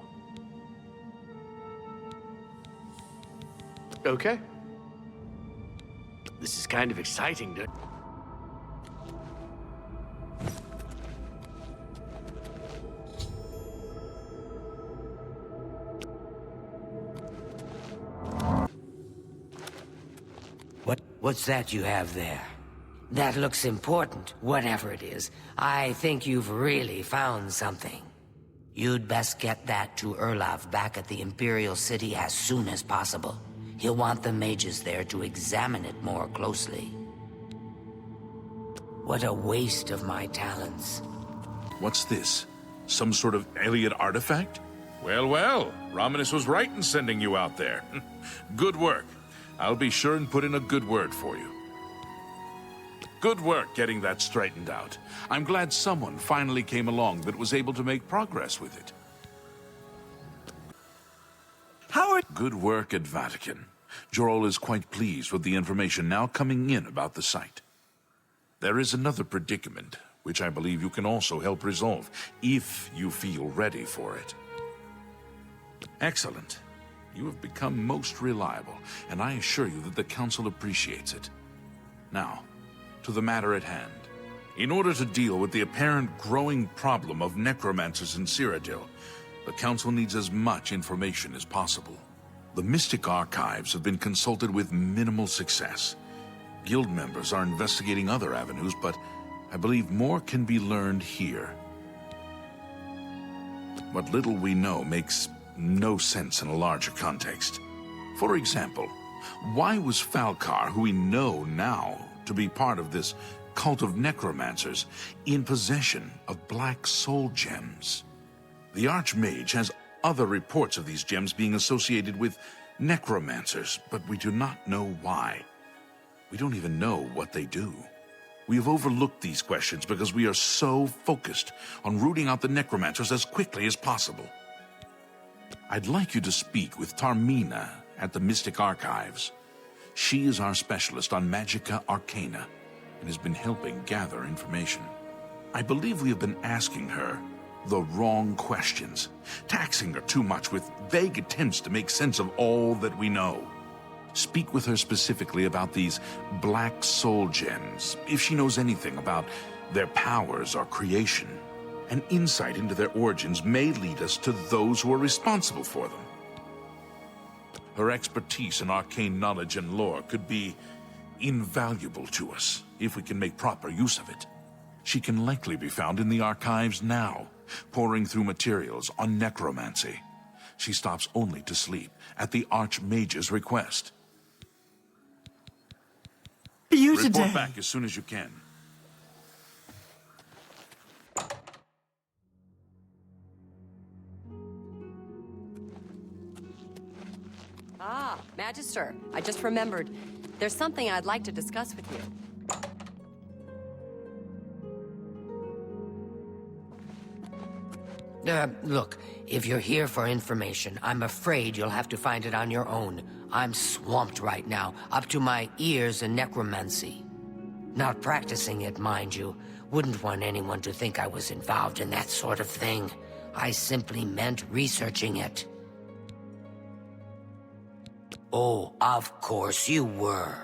Okay. This is kind of exciting, dude. What's that you have there? That looks important, whatever it is. I think you've really found something. You'd best get that to Erlov back at the Imperial City as soon as possible. He'll want the mages there to examine it more closely. What a waste of my talents. What's this? Some sort of alien artifact? Well, well, Romanus was right in sending you out there. Good work. I'll be sure and put in a good word for you. Good work getting that straightened out. I'm glad someone finally came along that was able to make progress with it. Good work at Vatican. Jorol is quite pleased with the information now coming in about the site. There is another predicament, which I believe you can also help resolve, if you feel ready for it. Excellent. You have become most reliable, and I assure you that the Council appreciates it. Now, to the matter at hand. In order to deal with the apparent growing problem of necromancers in Cyrodiil, the Council needs as much information as possible. The Mystic Archives have been consulted with minimal success. Guild members are investigating other avenues, but I believe more can be learned here. What little we know makes no sense in a larger context. For example, why was Falcar, who we know now to be part of this cult of necromancers, in possession of black soul gems? The Archmage has other reports of these gems being associated with necromancers, but we do not know why. We don't even know what they do. We have overlooked these questions because we are so focused on rooting out the necromancers as quickly as possible. I'd like you to speak with Tarmina at the Mystic Archives. She is our specialist on Magicka Arcana and has been helping gather information. I believe we have been asking her the wrong questions, taxing her too much with vague attempts to make sense of all that we know. Speak with her specifically about these black soul gems, if she knows anything about their powers or creation. An insight into their origins may lead us to those who are responsible for them. Her expertise in arcane knowledge and lore could be invaluable to us if we can make proper use of it. She can likely be found in the archives now, poring through materials on necromancy. She stops only to sleep at the Archmage's request. Report back as soon as you can. Ah, Magister, I just remembered. There's something I'd like to discuss with you. Look, if you're here for information, I'm afraid you'll have to find it on your own. I'm swamped right now, up to my ears in necromancy. Not practicing it, mind you. Wouldn't want anyone to think I was involved in that sort of thing. I simply meant researching it. Oh, of course you were.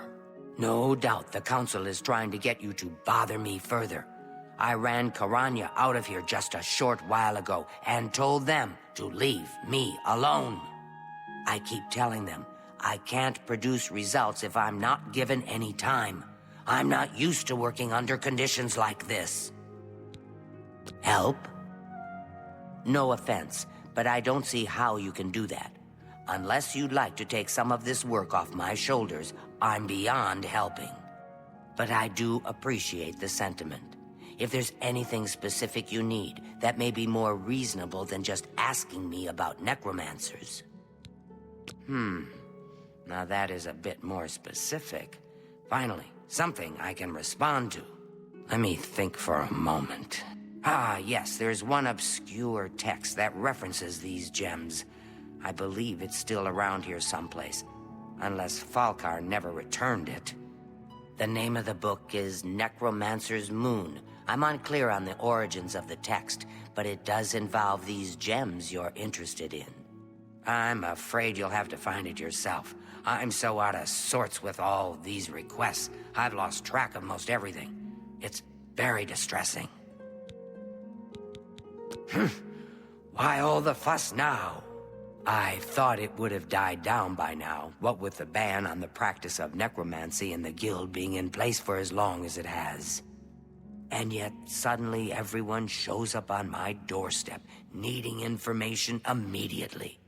No doubt the Council is trying to get you to bother me further. I ran Karanya out of here just a short while ago and told them to leave me alone. I keep telling them I can't produce results if I'm not given any time. I'm not used to working under conditions like this. Help? No offense, but I don't see how you can do that. Unless you'd like to take some of this work off my shoulders, I'm beyond helping. But I do appreciate the sentiment. If there's anything specific you need, that may be more reasonable than just asking me about necromancers. Now that is a bit more specific. Finally, something I can respond to. Let me think for a moment. Ah, yes, there's one obscure text that references these gems. I believe it's still around here someplace, unless Falkar never returned it. The name of the book is Necromancer's Moon. I'm unclear on the origins of the text, but it does involve these gems you're interested in. I'm afraid you'll have to find it yourself. I'm so out of sorts with all these requests, I've lost track of most everything. It's very distressing. Why all the fuss now? I thought it would have died down by now, what with the ban on the practice of necromancy and the guild being in place for as long as it has. And yet, suddenly everyone shows up on my doorstep, needing information immediately.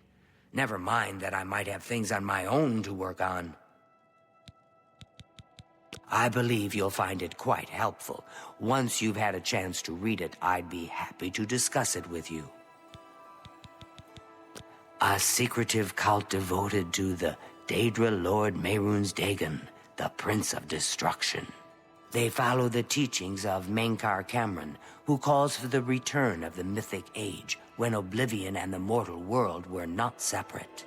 Never mind that I might have things on my own to work on. I believe you'll find it quite helpful. Once you've had a chance to read it, I'd be happy to discuss it with you. A secretive cult devoted to the Daedra Lord Mehrunes Dagon, the Prince of Destruction. They follow the teachings of Menkar Cameron, who calls for the return of the mythic age, when Oblivion and the mortal world were not separate.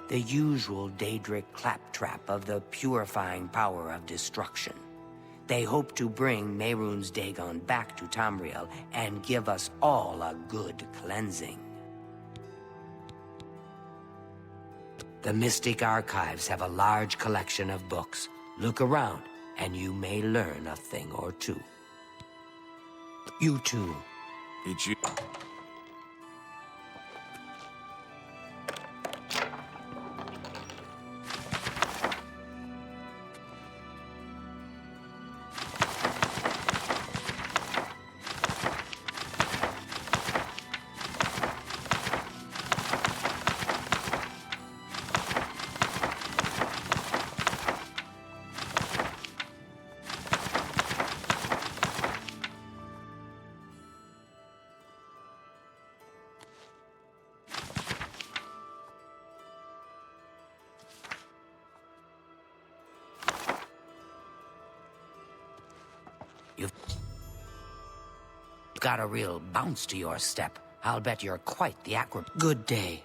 The usual Daedric claptrap of the purifying power of destruction. They hope to bring Mehrunes Dagon back to Tamriel and give us all a good cleansing. The Mystic Archives have a large collection of books. Look around, and you may learn a thing or two. You too. Did you... You've got a real bounce to your step. I'll bet you're quite the Good day.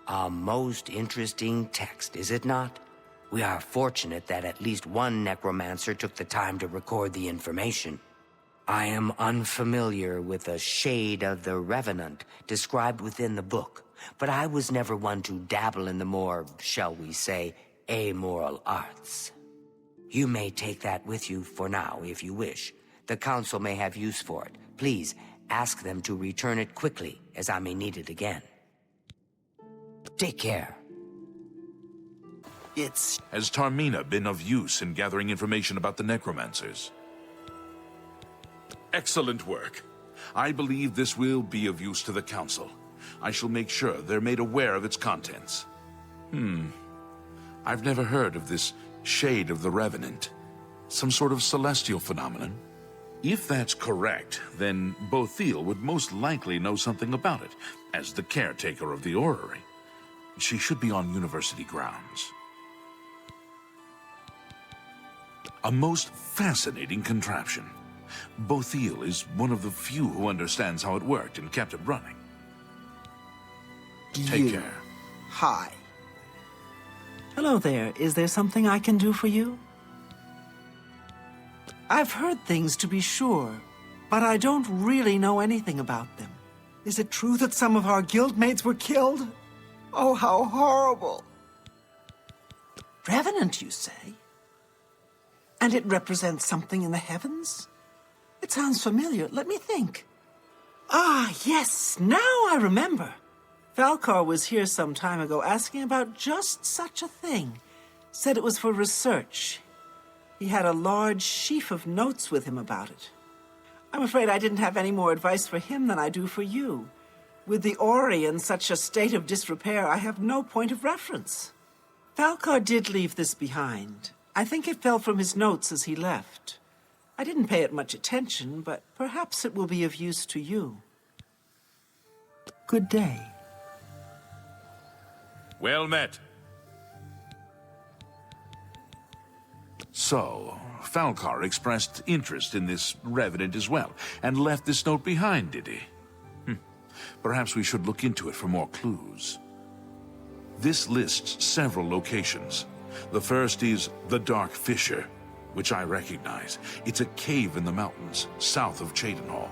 A most interesting text, is it not? We are fortunate that at least one necromancer took the time to record the information. I am unfamiliar with the shade of the Revenant described within the book, but I was never one to dabble in the more, shall we say, amoral arts. You may take that with you for now, if you wish. The Council may have use for it. Please, ask them to return it quickly, as I may need it again. Take care. Has Tarmina been of use in gathering information about the necromancers? Excellent work. I believe this will be of use to the Council. I shall make sure they're made aware of its contents. I've never heard of this Shade of the Revenant. Some sort of celestial phenomenon? If that's correct, then Bothil would most likely know something about it, as the caretaker of the orrery. She should be on university grounds. A most fascinating contraption. Bothil is one of the few who understands how it worked and kept it running. Take care. Hi. Hello there. Is there something I can do for you? I've heard things, to be sure, but I don't really know anything about them. Is it true that some of our guildmates were killed? Oh, how horrible. Revenant, you say? And it represents something in the heavens? It sounds familiar. Let me think. Ah, yes, now I remember. Falkar was here some time ago asking about just such a thing. Said it was for research. He had a large sheaf of notes with him about it. I'm afraid I didn't have any more advice for him than I do for you. With the orrery in such a state of disrepair, I have no point of reference. Falkar did leave this behind. I think it fell from his notes as he left. I didn't pay it much attention, but perhaps it will be of use to you. Good day. Well met. So, Falcar expressed interest in this revenant as well, and left this note behind, did he? Perhaps we should look into it for more clues. This lists several locations. The first is the Dark Fissure, which I recognize. It's a cave in the mountains, south of Cheydinhal.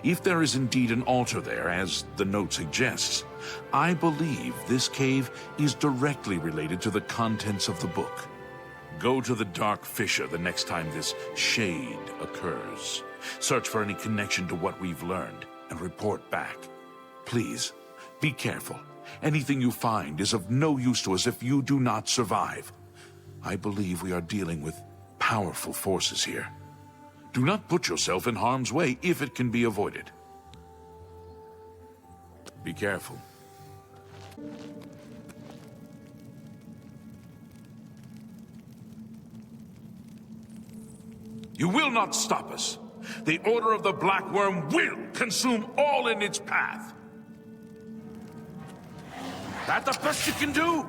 If there is indeed an altar there, as the note suggests, I believe this cave is directly related to the contents of the book. Go to the Dark Fissure the next time this shade occurs. Search for any connection to what we've learned, and report back. Please, be careful. Anything you find is of no use to us if you do not survive. I believe we are dealing with powerful forces here. Do not put yourself in harm's way if it can be avoided. Be careful. You will not stop us. The Order of the Black Worm will consume all in its path. That the best you can do?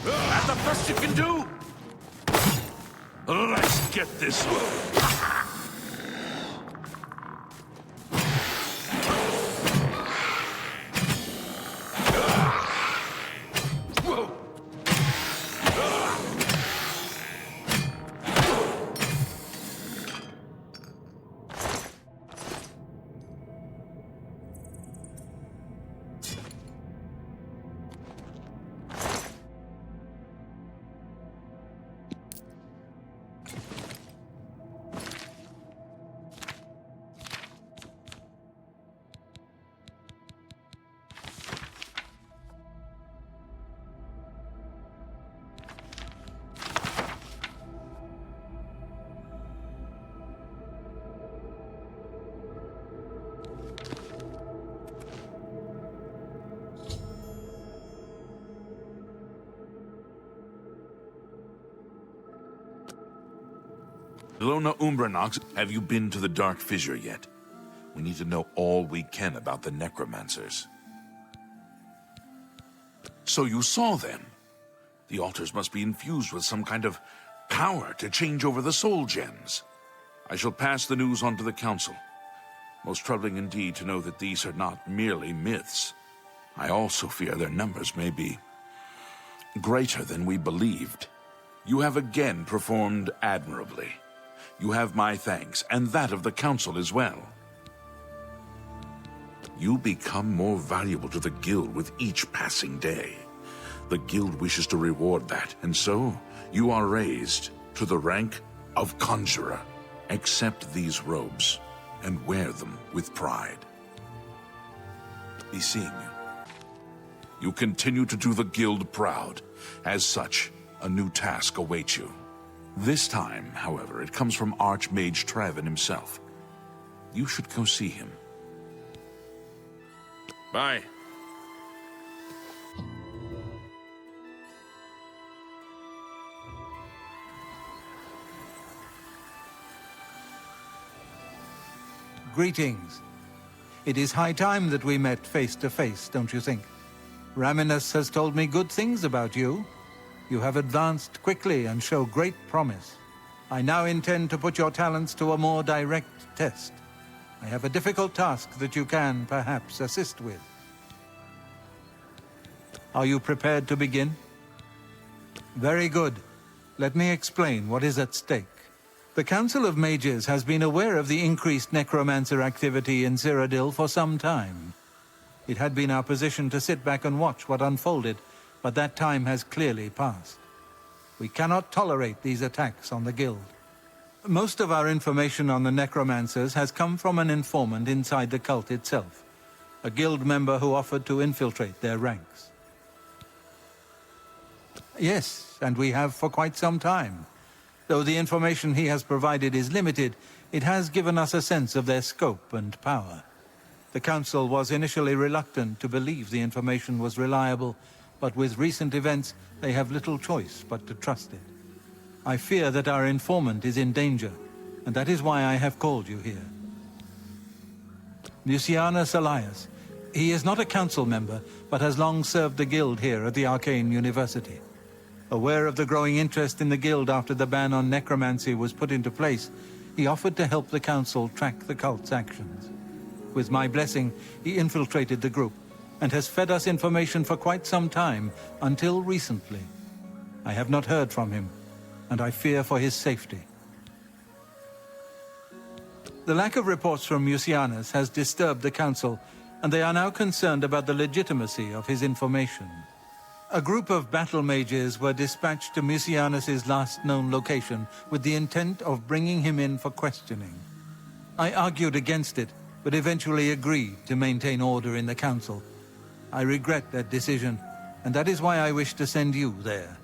That the best you can do? Let's get this over. Lona Umbranox, have you been to the Dark Fissure yet? We need to know all we can about the necromancers. So you saw them? The altars must be infused with some kind of power to change over the soul gems. I shall pass the news on to the Council. Most troubling indeed to know that these are not merely myths. I also fear their numbers may be greater than we believed. You have again performed admirably. You have my thanks, and that of the Council as well. You become more valuable to the Guild with each passing day. The Guild wishes to reward that, and so you are raised to the rank of Conjurer. Accept these robes and wear them with pride. Be seeing you. You continue to do the Guild proud. As such, a new task awaits you. This time, however, it comes from Archmage Trevin himself. You should go see him. Bye. Greetings. It is high time that we met face to face, don't you think? Raminus has told me good things about you. You have advanced quickly and show great promise. I now intend to put your talents to a more direct test. I have a difficult task that you can, perhaps, assist with. Are you prepared to begin? Very good. Let me explain what is at stake. The Council of Mages has been aware of the increased necromancer activity in Cyrodiil for some time. It had been our position to sit back and watch what unfolded, but that time has clearly passed. We cannot tolerate these attacks on the Guild. Most of our information on the necromancers has come from an informant inside the cult itself, a Guild member who offered to infiltrate their ranks. Yes, and we have for quite some time. Though the information he has provided is limited, it has given us a sense of their scope and power. The Council was initially reluctant to believe the information was reliable, but with recent events, they have little choice but to trust it. I fear that our informant is in danger, and that is why I have called you here. Lucianus Elias. He is not a council member, but has long served the guild here at the Arcane University. Aware of the growing interest in the guild after the ban on necromancy was put into place, he offered to help the council track the cult's actions. With my blessing, he infiltrated the group, and has fed us information for quite some time, until recently. I have not heard from him, and I fear for his safety. The lack of reports from Mucianus has disturbed the council, and they are now concerned about the legitimacy of his information. A group of battle mages were dispatched to Mucianus's last known location with the intent of bringing him in for questioning. I argued against it, but eventually agreed to maintain order in the council. I regret that decision, and that is why I wish to send you there.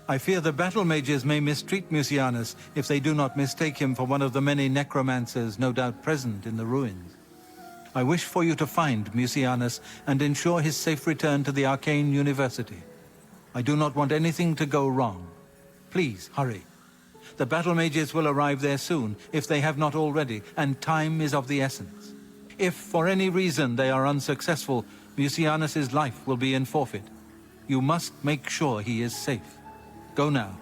I fear the battle mages may mistreat Mucianus if they do not mistake him for one of the many necromancers no doubt present in the ruins. I wish for you to find Mucianus and ensure his safe return to the Arcane University. I do not want anything to go wrong. Please, hurry. The battle mages will arrive there soon, if they have not already, and time is of the essence. If, for any reason, they are unsuccessful, Mucianus's life will be in forfeit. You must make sure he is safe. Go now,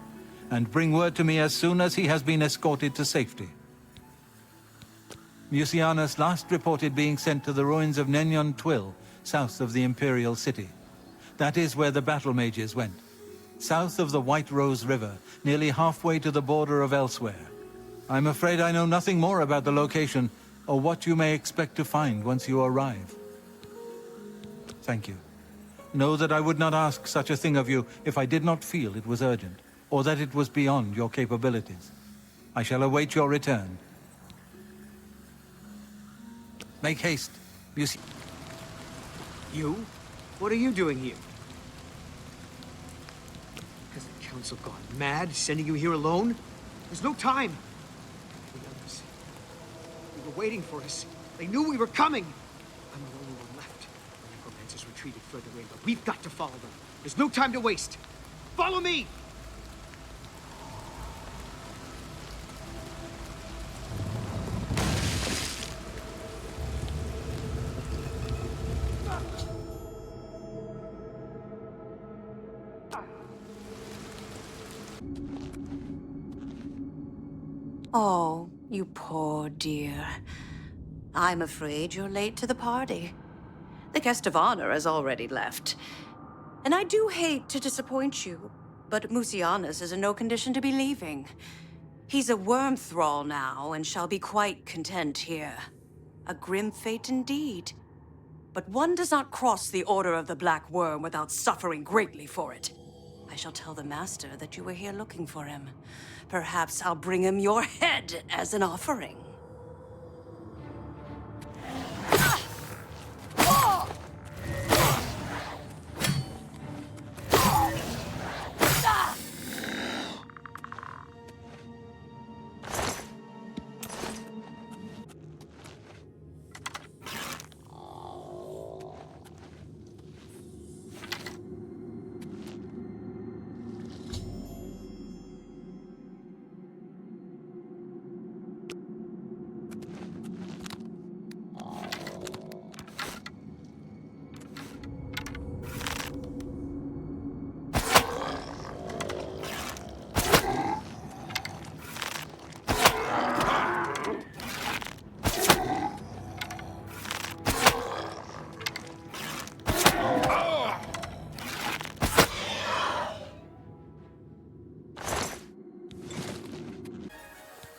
and bring word to me as soon as he has been escorted to safety. Mucianus last reported being sent to the ruins of Nenyon Twill, south of the Imperial City. That is where the battle mages went. South of the White Rose River, nearly halfway to the border of elsewhere. I'm afraid I know nothing more about the location, or what you may expect to find once you arrive. Thank you. Know that I would not ask such a thing of you if I did not feel it was urgent, or that it was beyond your capabilities. I shall await your return. Make haste, You? What are you doing here? Has the council gone mad, sending you here alone? There's no time. The others, they were waiting for us. They knew we were coming. I'm the only one left. The necromancers retreated further in, but we've got to follow them. There's no time to waste. Follow me! Oh, you poor dear. I'm afraid you're late to the party. The guest of honor has already left. And I do hate to disappoint you, but Mucianus is in no condition to be leaving. He's a worm thrall now, and shall be quite content here. A grim fate indeed. But one does not cross the Order of the Black Worm without suffering greatly for it. I shall tell the Master that you were here looking for him. Perhaps I'll bring him your head as an offering.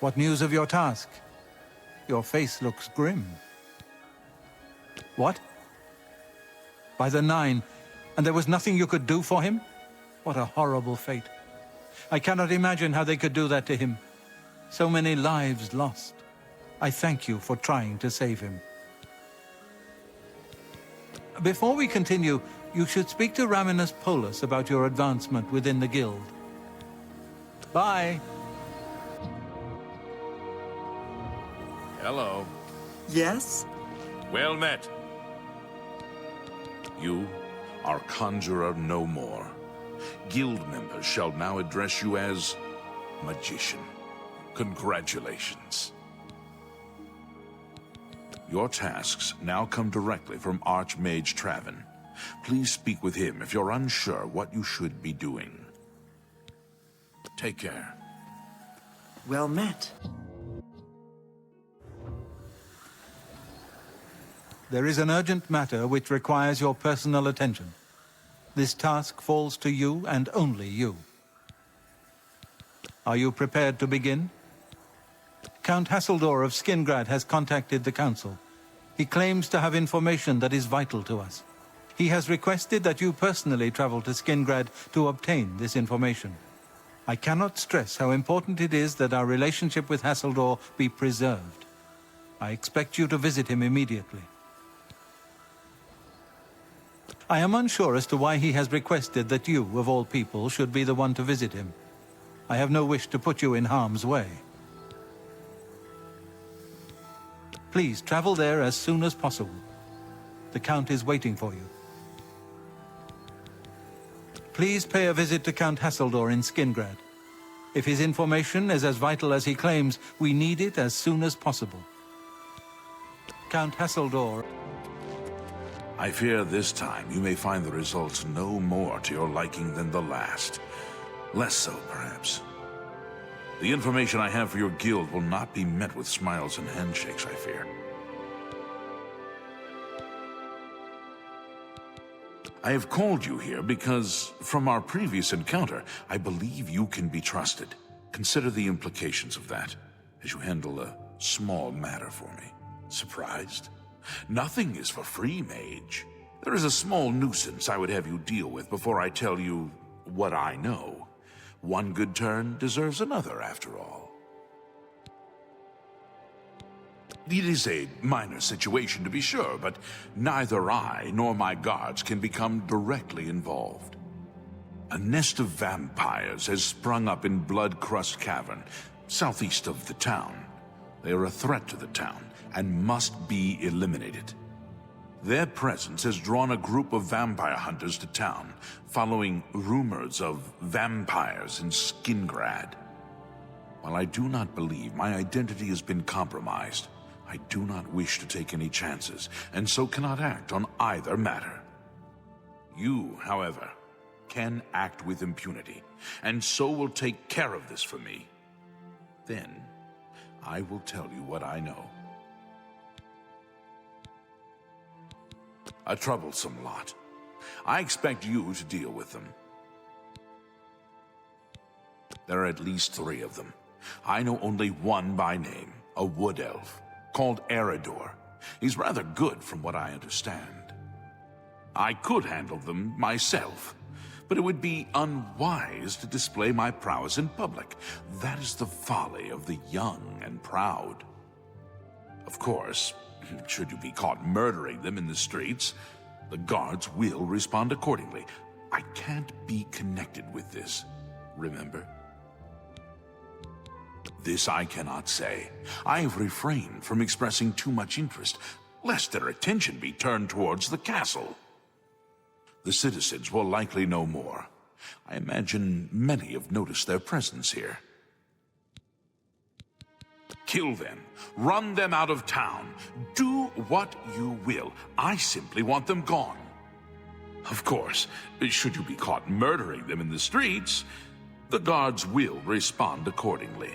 What news of your task? Your face looks grim. What? By the Nine, and there was nothing you could do for him? What a horrible fate. I cannot imagine how they could do that to him. So many lives lost. I thank you for trying to save him. Before we continue, you should speak to Raminus Polus about your advancement within the guild. Bye. Hello. Yes? Well met. You are conjurer no more. Guild members shall now address you as Magician. Congratulations. Your tasks now come directly from Archmage Traven. Please speak with him if you're unsure what you should be doing. Take care. Well met. There is an urgent matter which requires your personal attention. This task falls to you and only you. Are you prepared to begin? Count Hasseldor of Skingrad has contacted the Council. He claims to have information that is vital to us. He has requested that you personally travel to Skingrad to obtain this information. I cannot stress how important it is that our relationship with Hasseldor be preserved. I expect you to visit him immediately. I am unsure as to why he has requested that you, of all people, should be the one to visit him. I have no wish to put you in harm's way. Please travel there as soon as possible. The Count is waiting for you. Please pay a visit to Count Hasseldor in Skingrad. If his information is as vital as he claims, we need it as soon as possible. Count Hasseldor. I fear this time you may find the results no more to your liking than the last. Less so, perhaps. The information I have for your guild will not be met with smiles and handshakes, I fear. I have called you here because, from our previous encounter, I believe you can be trusted. Consider the implications of that, as you handle a small matter for me. Surprised? Nothing is for free, mage. There is a small nuisance I would have you deal with before I tell you what I know. One good turn deserves another, after all. It is a minor situation, to be sure, but neither I nor my guards can become directly involved. A nest of vampires has sprung up in Blood-Crust Cavern, southeast of the town. They are a threat to the town and must be eliminated. Their presence has drawn a group of vampire hunters to town, following rumors of vampires in Skingrad. While I do not believe my identity has been compromised, I do not wish to take any chances, and so cannot act on either matter. You, however, can act with impunity, and so will take care of this for me. Then, I will tell you what I know. A troublesome lot. I expect you to deal with them. There are at least 3 of them. I know only one by name, a wood elf, called Eridor. He's rather good from what I understand. I could handle them myself, but it would be unwise to display my prowess in public. That is the folly of the young and proud. Of course, should you be caught murdering them in the streets, the guards will respond accordingly. I can't be connected with this, remember? This I cannot say. I have refrained from expressing too much interest, lest their attention be turned towards the castle. The citizens will likely know more. I imagine many have noticed their presence here. Kill them. Run them out of town. Do what you will. I simply want them gone. Of course, should you be caught murdering them in the streets, the guards will respond accordingly.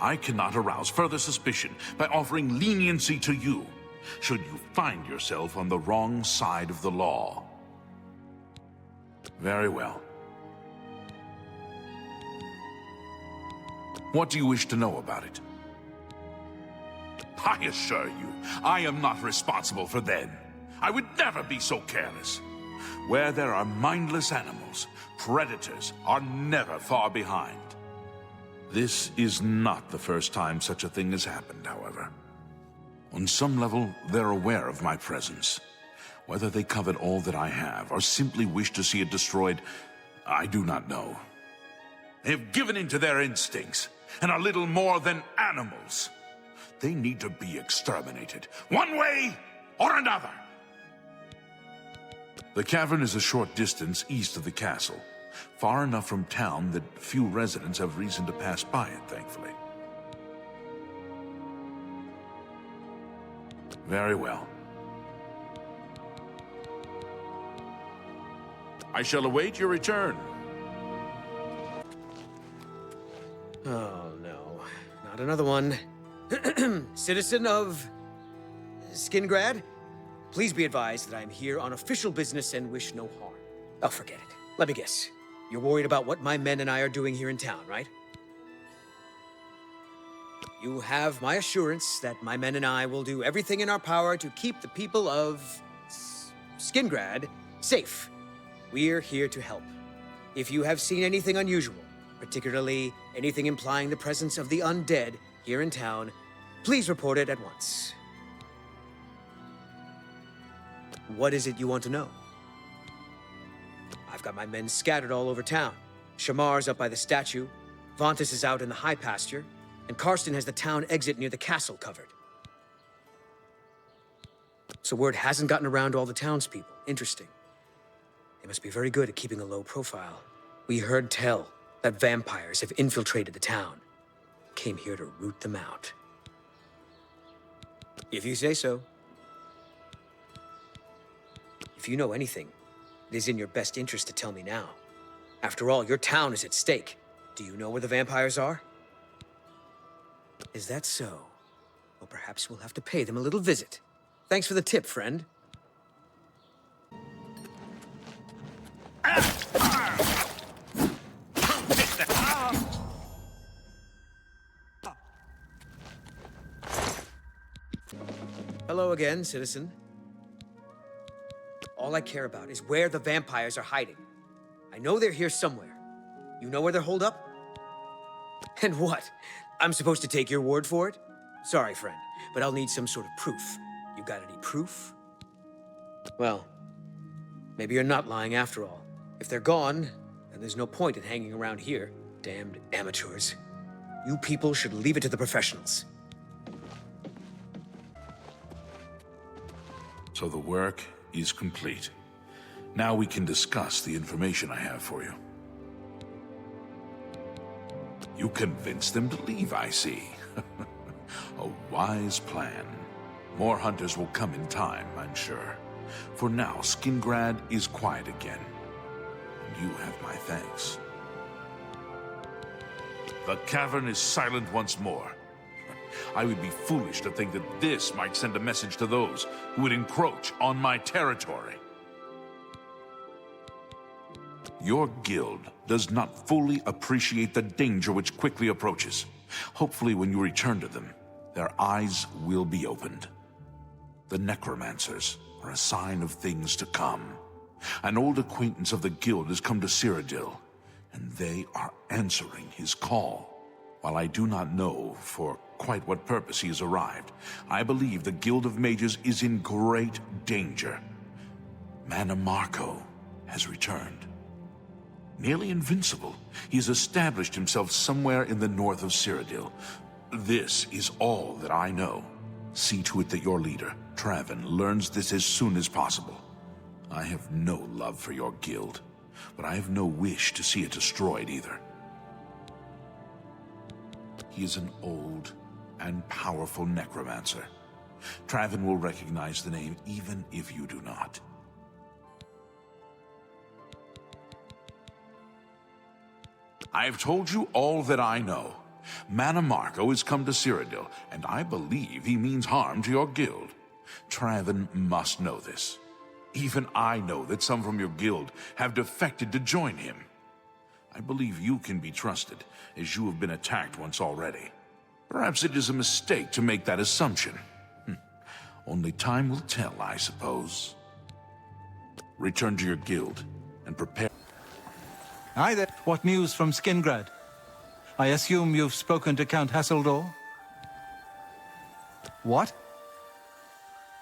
I cannot arouse further suspicion by offering leniency to you, should you find yourself on the wrong side of the law. Very well. What do you wish to know about it? I assure you, I am not responsible for them. I would never be so careless. Where there are mindless animals, predators are never far behind. This is not the first time such a thing has happened, however. On some level, they're aware of my presence. Whether they covet all that I have, or simply wish to see it destroyed, I do not know. They have given in to their instincts, and are little more than animals. They need to be exterminated, one way or another. The cavern is a short distance east of the castle. Far enough from town that few residents have reason to pass by it, thankfully. Very well. I shall await your return. Oh, no. Not another one. Citizen of Skingrad, please be advised that I am here on official business and wish no harm. Oh, forget it. Let me guess. You're worried about what my men and I are doing here in town, right? You have my assurance that my men and I will do everything in our power to keep the people of Skingrad safe. We're here to help. If you have seen anything unusual, particularly anything implying the presence of the undead here in town, please report it at once. What is it you want to know? I've got my men scattered all over town. Shamar's up by the statue, Vontus is out in the high pasture, and Karsten has the town exit near the castle covered. So word hasn't gotten around to all the townspeople. Interesting. They must be very good at keeping a low profile. We heard tell that vampires have infiltrated the town. Came here to root them out. If you say so. If you know anything, it is in your best interest to tell me now. After all, your town is at stake. Do you know where the vampires are? Is that so? Well, perhaps we'll have to pay them a little visit. Thanks for the tip, friend. Hello again, citizen. All I care about is where the vampires are hiding. I know they're here somewhere. You know where they're holed up? And what? I'm supposed to take your word for it? Sorry, friend, but I'll need some sort of proof. You got any proof? Well, maybe you're not lying after all. If they're gone, then there's no point in hanging around here. Damned amateurs. You people should leave it to the professionals. So the work is complete. Now we can discuss the information I have for you. You convinced them to leave, I see. A wise plan. More hunters will come in time, I'm sure. For now, Skingrad is quiet again. And you have my thanks. The cavern is silent once more. I would be foolish to think that this might send a message to those who would encroach on my territory. Your guild does not fully appreciate the danger which quickly approaches. Hopefully, when you return to them, their eyes will be opened. The necromancers are a sign of things to come. An old acquaintance of the guild has come to Cyrodiil, and they are answering his call. While I do not know for quite what purpose he has arrived, I believe the Guild of Mages is in great danger. Manamarco has returned. Nearly invincible, he has established himself somewhere in the north of Cyrodiil. This is all that I know. See to it that your leader, Traven, learns this as soon as possible. I have no love for your guild, but I have no wish to see it destroyed either. He is an old and powerful necromancer. Traven will recognize the name even if you do not. I have told you all that I know. Manamarco has come to Cyrodiil, and I believe he means harm to your guild. Traven must know this. Even I know that some from your guild have defected to join him. I believe you can be trusted, as you have been attacked once already. Perhaps it is a mistake to make that assumption. Only time will tell, I suppose. Return to your guild, and prepare... Hi there. What news from Skingrad? I assume you've spoken to Count Hasseldor? What?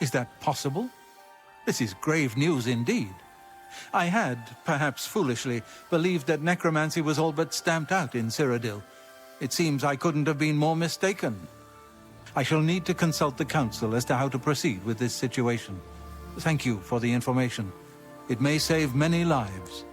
Is that possible? This is grave news indeed. I had, perhaps foolishly, believed that necromancy was all but stamped out in Cyrodiil. It seems I couldn't have been more mistaken. I shall need to consult the council as to how to proceed with this situation. Thank you for the information. It may save many lives.